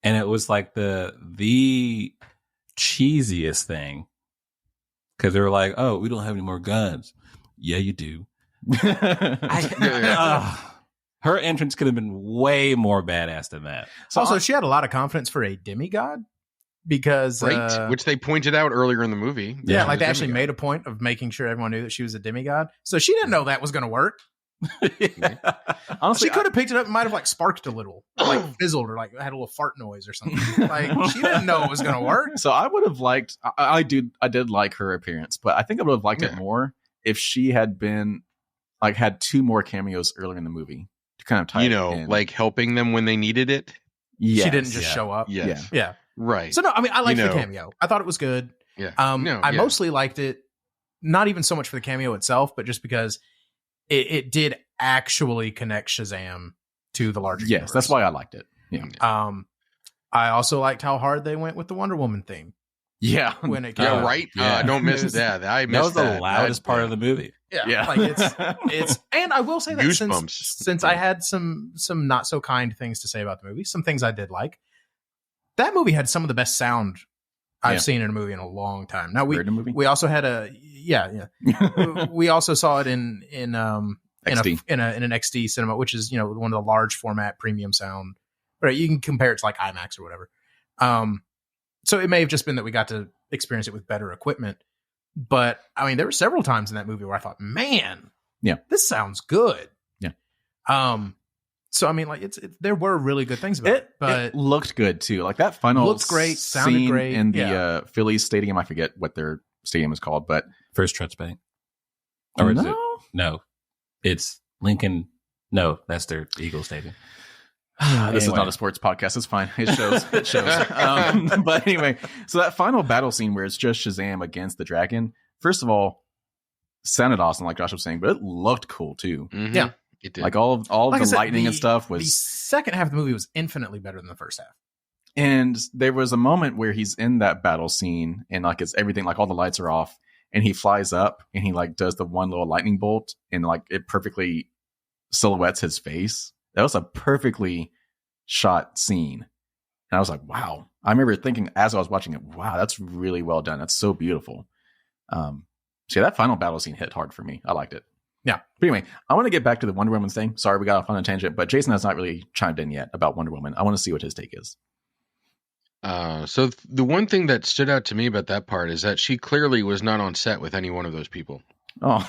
And it was like the cheesiest thing. Because they were like, oh, we don't have any more guns. Yeah, you do. Her entrance could have been way more badass than that. So also, she had a lot of confidence for a demigod because... which they pointed out earlier in the movie. Yeah, like they actually made a point of making sure everyone knew that she was a demigod. So she didn't know that was going to work. Honestly, she could have picked it up and might have like sparked a little, like fizzled or like had a little fart noise or something. Like she didn't know it was going to work. So I would have liked, I did like her appearance, but I think I would have liked it more if she had been like had 2 more cameos earlier in the movie. Kind of tie like helping them when they needed it. Yes, she didn't just show up. Yes. Yeah. Right. So no, I mean, I liked the cameo. I thought it was good. Yeah. I mostly liked it, not even so much for the cameo itself, but just because it did actually connect Shazam to the larger universe. That's why I liked it. Yeah. I also liked how hard they went with the Wonder Woman theme. Yeah. when it came out. Right. Yeah. Don't miss It was- that. I That missed was the loudest part of the movie. Yeah. Like it's and I will say that Goosebumps. since I had some not so kind things to say about the movie, some things I did like. That movie had some of the best sound I've seen in a movie in a long time. Now Weird movie? we also had we also saw it in XD. in an XD cinema, which is, you know, one of the large format premium sound. Right, you can compare it to like IMAX or whatever. So it may have just been that we got to experience it with better equipment. But I mean, there were several times in that movie where I thought, man, this sounds good. Yeah. So I mean, like there were really good things about it, but it looked good too. Like that final looked great, sounded scene great in the Phillies stadium. I forget what their stadium is called, but First Trust Bank. Or is it? no. No. It's Lincoln. No, that's their Eagle Stadium. This is Anyway. not a sports podcast. It's fine. It shows. It shows. But anyway, so that final battle scene where it's just Shazam against the dragon. First of all, sounded awesome, like Josh was saying, but it looked cool too. Mhm. Yeah. It did. Like all like I the said, lightning and stuff the was. second half of the movie was infinitely better than the first half. And there was a moment where he's in that battle scene, and like it's everything, like all the lights are off, and he flies up, and he like does the one little lightning bolt, and like it perfectly silhouettes his face. That was a perfectly shot scene. And I was like, wow. I remember thinking as I was watching it, wow, that's really well done. That's so beautiful. So yeah, that final battle scene hit hard for me. I liked it. Yeah. But anyway, I want to get back to the Wonder Woman thing. Sorry, we got off on a tangent, but Jason has not really chimed in yet about Wonder Woman. I want to see what his take is. So the one thing that stood out to me about that part is that she clearly was not on set with any one of those people. Oh,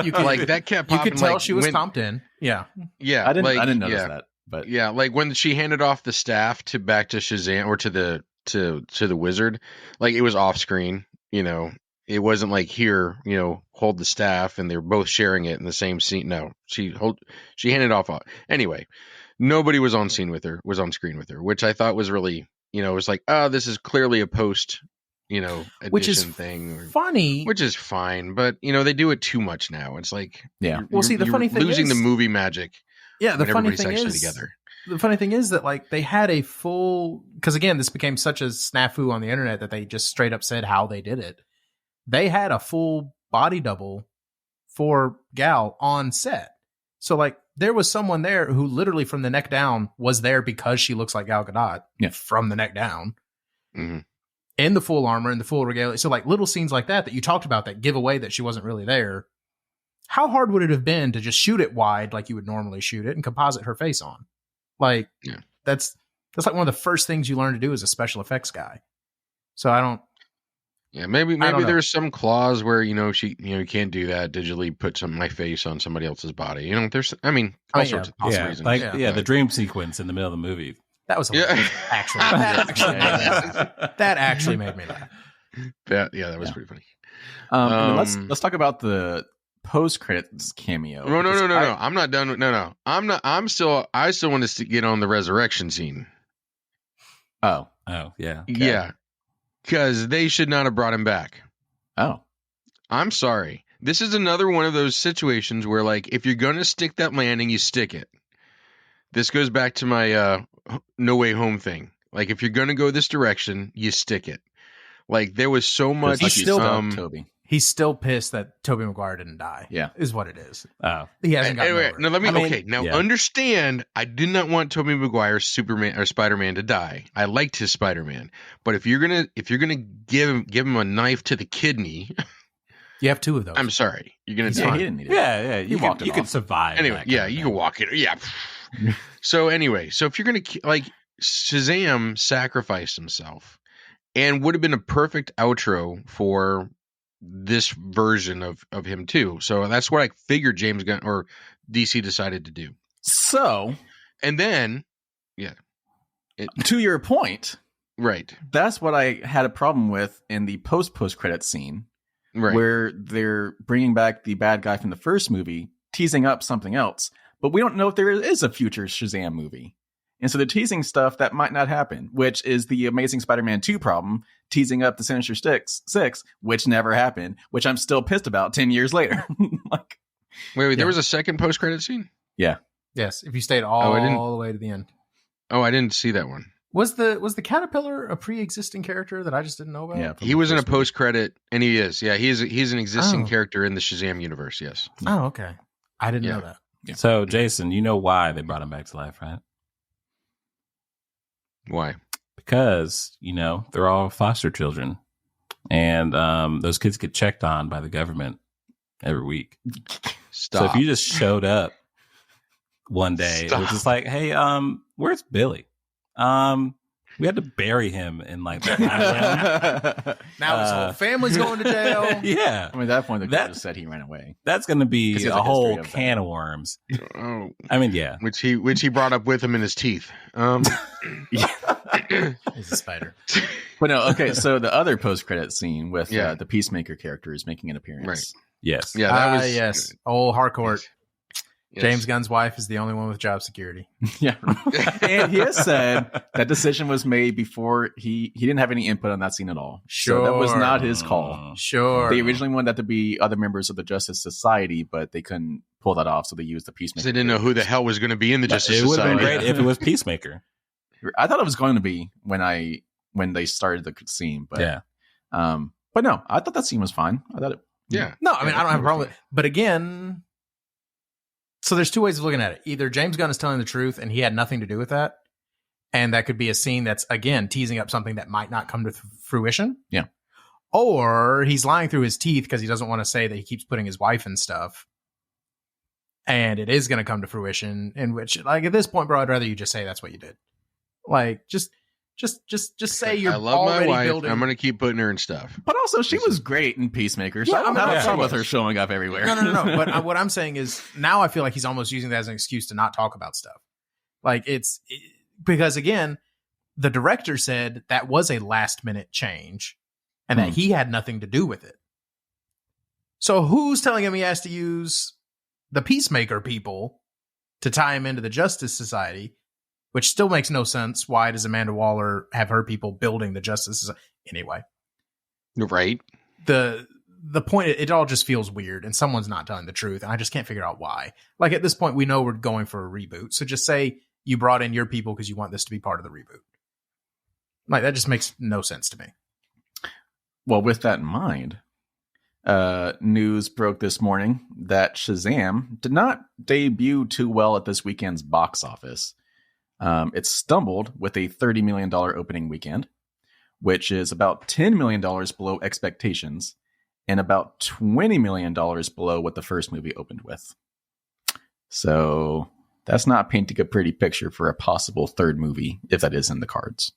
You could, Like that kept you popping. could tell like, she was when- comped in. Yeah. Yeah, I didn't like, notice yeah. that, but Yeah, like when she handed off the staff back to Shazam or to the wizard, like it was off screen, you know. It wasn't like here, you know, hold the staff and they're both sharing it in the same scene. No, she handed off. Anyway, nobody was on screen with her, which I thought was really, you know, it was like, oh, this is clearly a post, you know, edition Which is thing. funny. Which is fine, but you know, they do it too much now. It's like, yeah. Well, see, the you're funny thing losing is- the movie magic. Yeah, the when funny everybody's thing actually is, together. the funny thing is that like they had a full, because again, this became such a snafu on the internet that they just straight up said how they did it. They had a full body double for Gal on set. So like there was someone there who literally from the neck down was there because she looks like Gal Gadot from the neck down. Mm-hmm. In the full armor and the full regalia. So like little scenes like that you talked about that give away that she wasn't really there. How hard would it have been to just shoot it wide like you would normally shoot it and composite her face on? Like that's like one of the first things you learn to do as a special effects guy. So I don't. Yeah, maybe I don't know. there's some clause where, you know, you can't do that, digitally put my face on somebody else's body. You know, there's all sorts of possible Yeah, reasons. like Yeah. the dream sequence in the middle of the movie. That was Yeah. actually that actually made me laugh. That was pretty funny. And then let's talk about the post credits cameo. No. I'm not done with no. I still want us to get on the resurrection scene. Oh, Yeah. Yeah. Because they should not have brought him back. oh, I'm sorry. This is another one of those situations where, like, if you're going to stick that landing, you stick it. This goes back to my No Way Home thing. Like, if you're going to go this direction, you stick it. Like, there was so much. He's still Toby. He's still pissed that Tobey Maguire didn't die. Yeah. Is what it is. Oh. He hasn't gotten over it. Now let me. I mean, okay, now yeah. understand. I did not want Tobey Maguire's Superman or Spider-Man to die. I liked his Spider-Man, but if you're gonna give him a knife to the kidney, You have two of those. I'm sorry, you're gonna yeah, die. he didn't need it. Yeah. He walked it You could off. survive. Anyway, that yeah, kind of you thing. can walk it. Yeah. So anyway, so if you're gonna like Shazam sacrificed himself, and would have been a perfect outro for this version of him too. So that's what I figured James Gunn or DC decided to do. So, And then, to your point, right, that's what I had a problem with in the post credit scene, right. where they're bringing back the bad guy from the first movie, teasing up something else, but we don't know if there is a future Shazam movie. And so they're teasing stuff that might not happen, which is the Amazing Spider-Man 2 problem, teasing up the Sinister Six, which never happened, which I'm still pissed about 10 years later. Like, Wait, there was a second post-credit scene? yeah. Yes, if you stayed all the way to the end. Oh, I didn't see that one. Was the caterpillar a pre-existing character that I just didn't know about? Yeah, He was in a post-credit, and he is. Yeah, he's an existing character in the Shazam universe. Yes. Oh, okay. I didn't know that. Yeah. So, Jason, you know why they brought him back to life, right? Why? Because, they're all foster children. And those kids get checked on by the government every week. Stop. So if you just showed up one day, it was just like, hey, where's Billy? We had to bury him in like the island. Now his whole family's going to jail. Yeah. I mean, at that point, the guy just said he ran away. That's going to be a whole can of worms. Oh, I mean, yeah. Which he brought up with him in his teeth. He's a spider. But no, okay. So the other post-credit scene with the Peacemaker character is making an appearance. Right. Yes. Yeah, that was yes. Old Harcourt. Yes. James Gunn's wife is the only one with job security. Yeah. And he has said that decision was made before he didn't have any input on that scene at all. Sure. So that was not his call. Sure. They originally wanted that to be other members of the Justice Society, but they couldn't pull that off, so they used the Peacemaker. They didn't know who the hell was going to be in the Justice Society. It would have been great if it was Peacemaker. I thought it was going to be when they started the scene, but yeah. But no, I thought that scene was fine. I thought it. Yeah. No, I mean, I don't have a problem with it. But again, so there's two ways of looking at it. Either James Gunn is telling the truth and he had nothing to do with that. And that could be a scene that's, again, teasing up something that might not come to fruition. Yeah. Or he's lying through his teeth because he doesn't want to say that he keeps putting his wife in stuff. And it is going to come to fruition, in which, like, at this point, bro, I'd rather you just say that's what you did. Like, just say you're I love already my wife. building. I'm going to keep putting her in stuff. But also, she was great in Peacemaker, so Yeah, I don't I mean, have a yeah, problem she with her was. showing up everywhere. No. But what I'm saying is now I feel like he's almost using that as an excuse to not talk about stuff. Like because again, the director said that was a last minute change and that he had nothing to do with it. So who's telling him he has to use the Peacemaker people to tie him into the Justice Society, which still makes no sense. Why does Amanda Waller have her people building the Justice Society? Anyway. Right. The point, it all just feels weird and someone's not telling the truth. And I just can't figure out why. Like at this point, we know we're going for a reboot. So just say you brought in your people because you want this to be part of the reboot. Like that just makes no sense to me. Well, with that in mind, news broke this morning that Shazam did not debut too well at this weekend's box office. It stumbled with a $30 million opening weekend, which is about $10 million below expectations and about $20 million below what the first movie opened with. So that's not painting a pretty picture for a possible third movie, if that is in the cards.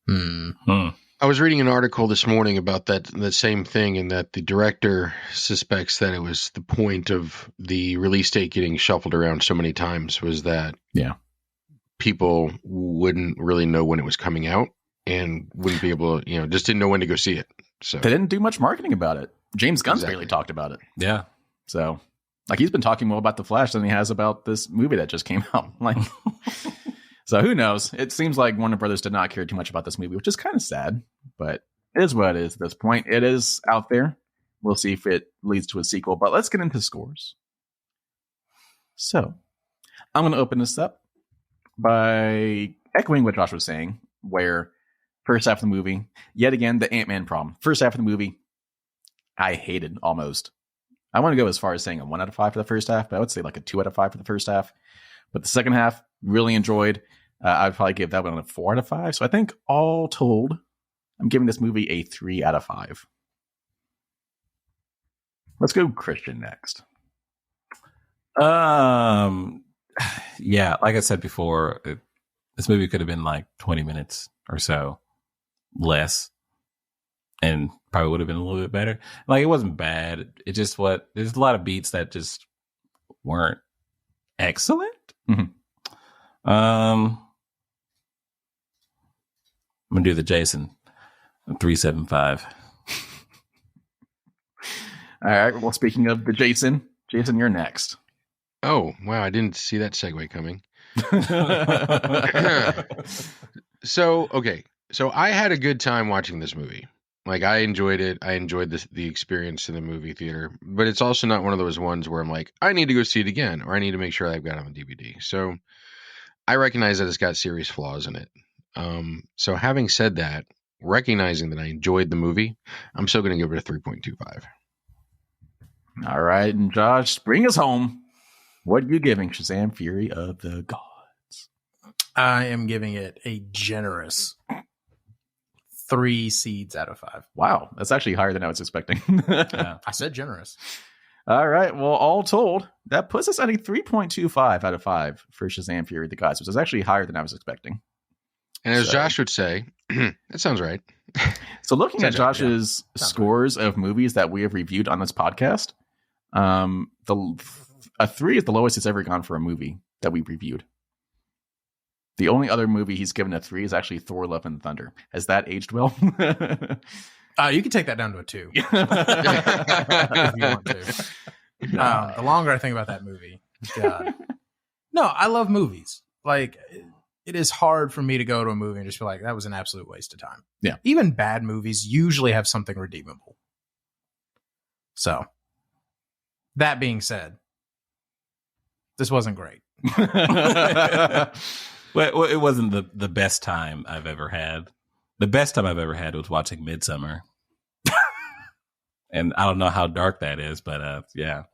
I was reading an article this morning about that same thing, and that the director suspects that it was the point of the release date getting shuffled around so many times was that people wouldn't really know when it was coming out and wouldn't be able to, just didn't know when to go see it. So they didn't do much marketing about it. James Gunn barely talked about it. Yeah. So like he's been talking more about The Flash than he has about this movie that just came out. Like, so who knows? It seems like Warner Brothers did not care too much about this movie, which is kind of sad, but it is what it is at this point. It is out there. We'll see if it leads to a sequel, but let's get into scores. So I'm going to open this up by echoing what Josh was saying, where first half of the movie, yet again, the Ant-Man problem. First half of the movie, I hated almost. I want to go as far as saying a 1 out of 5 for the first half, but I would say like a 2 out of 5 for the first half. But the second half, really enjoyed. I'd probably give that one a 4 out of 5. So I think all told, I'm giving this movie a 3 out of 5. Let's go Christian next. Yeah, like I said before, this movie could have been like 20 minutes or so less, and probably would have been a little bit better. Like it wasn't bad. It just there's a lot of beats that just weren't excellent. Mm-hmm. I'm gonna do the Jason 375. All right. Well, speaking of the Jason, you're next. Oh, wow. I didn't see that segue coming. So I had a good time watching this movie. Like I enjoyed it. I enjoyed the experience in the movie theater, but it's also not one of those ones where I'm like, I need to go see it again, or I need to make sure I've got it on DVD. So I recognize that it's got serious flaws in it. So having said that, recognizing that I enjoyed the movie, I'm still going to give it a 3.25. All right, and Josh, bring us home. What are you giving Shazam Fury of the Gods? I am giving it a generous 3 seeds out of 5. Wow, that's actually higher than I was expecting. I said generous. All right, well, all told, that puts us at a 3.25 out of 5 for Shazam Fury of the Gods, which is actually higher than I was expecting. And as Josh would say, that sounds right. So looking at Josh's scores of movies that we have reviewed on this podcast, a 3 is the lowest it's ever gone for a movie that we reviewed. The only other movie he's given a 3 is actually Thor: Love and Thunder. Has that aged well? You can take that down to a 2 if you want to. The longer I think about that movie, God. No, I love movies. Like, it is hard for me to go to a movie and just feel like that was an absolute waste of time. Yeah. Even bad movies usually have something redeemable. So, that being said, this wasn't great. Well, it wasn't the best time I've ever had. The best time I've ever had was watching Midsummer. And I don't know how dark that is, but yeah,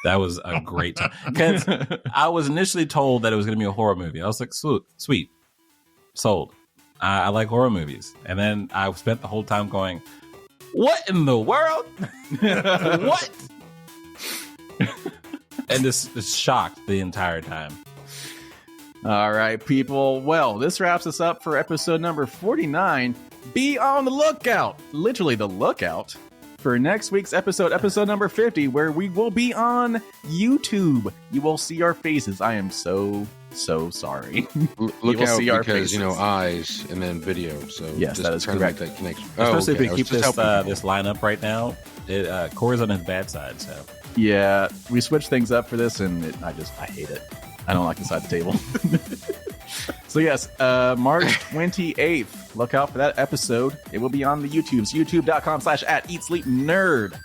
that was a great time. Because I was initially told that it was going to be a horror movie. I was like, sweet, sold. I like horror movies. And then I spent the whole time going, what in the world? What? And just shocked the entire time. All right, people. Well, this wraps us up for episode number 49. Be on the lookout, literally the lookout, for next week's episode number 50, where we will be on YouTube. You will see our faces. I am so sorry. Look out, because, eyes and then video. So yes, that is correct. That connection. Especially if we keep this lineup right now. Corey's on his bad side, so. Yeah, we switched things up for this, and I hate it. I don't like this side of the table. So yes, March 28th. Look out for that episode. It will be on the YouTubes, youtube.com/@eatsleepnerd.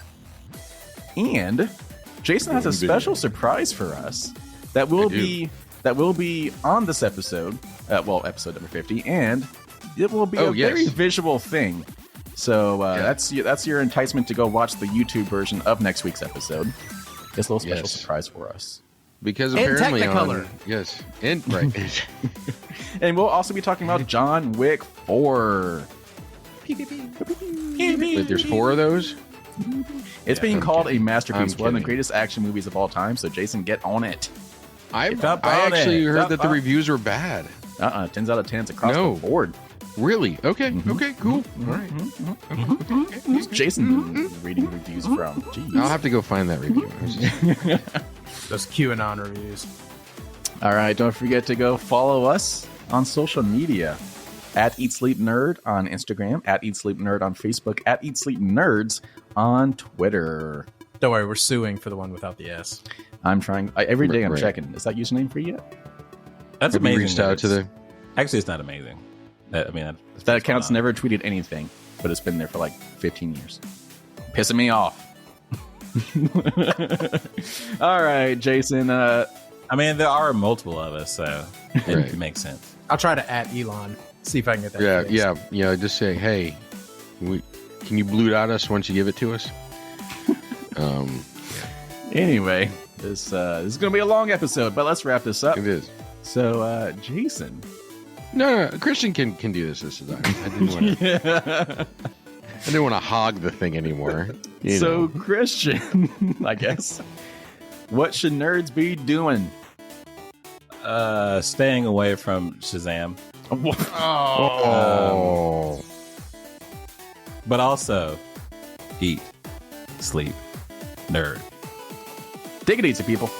And Jason has a special surprise for us that will be on this episode. Episode number 50, and it will be very visual thing. So that's your enticement to go watch the YouTube version of next week's episode. It's a little special surprise for us. Because apparently Technicolor. Yes. And right. And we'll also be talking about John Wick 4. Wait, there's 4 of those? It's being called a masterpiece, one of the greatest action movies of all time. So Jason, get on it. I actually heard that the reviews were bad. 10s out of 10s across the board. Really? Okay. Mm-hmm. Okay, cool. All right. Who's Jason reading reviews from? Jeez. I'll have to go find that review. Those QAnon reviews. All right. Don't forget to go follow us on social media at Eat Sleep Nerd on Instagram, at Eat Sleep Nerd on Facebook, at Eat Sleep Nerds on Twitter. Don't worry, we're suing for the one without the S. I'm trying. Every day I'm checking. Is that username free yet? That's Have amazing. Reached out to the... Actually, it's not amazing. I mean, that account's never tweeted anything, but it's been there for like 15 years. Pissing me off. All right, Jason. I mean, there are multiple of us, so it makes sense. I'll try to @ Elon. See if I can get that. Yeah. Just say, hey, can you blue dot us once you give it to us? Anyway, this is going to be a long episode, but let's wrap this up. It is. So, Jason. No, Christian can do this time. I didn't want to hog the thing anymore. So, Christian, I guess, what should nerds be doing? Staying away from Shazam. But also, eat, sleep, nerd. Take it easy, people.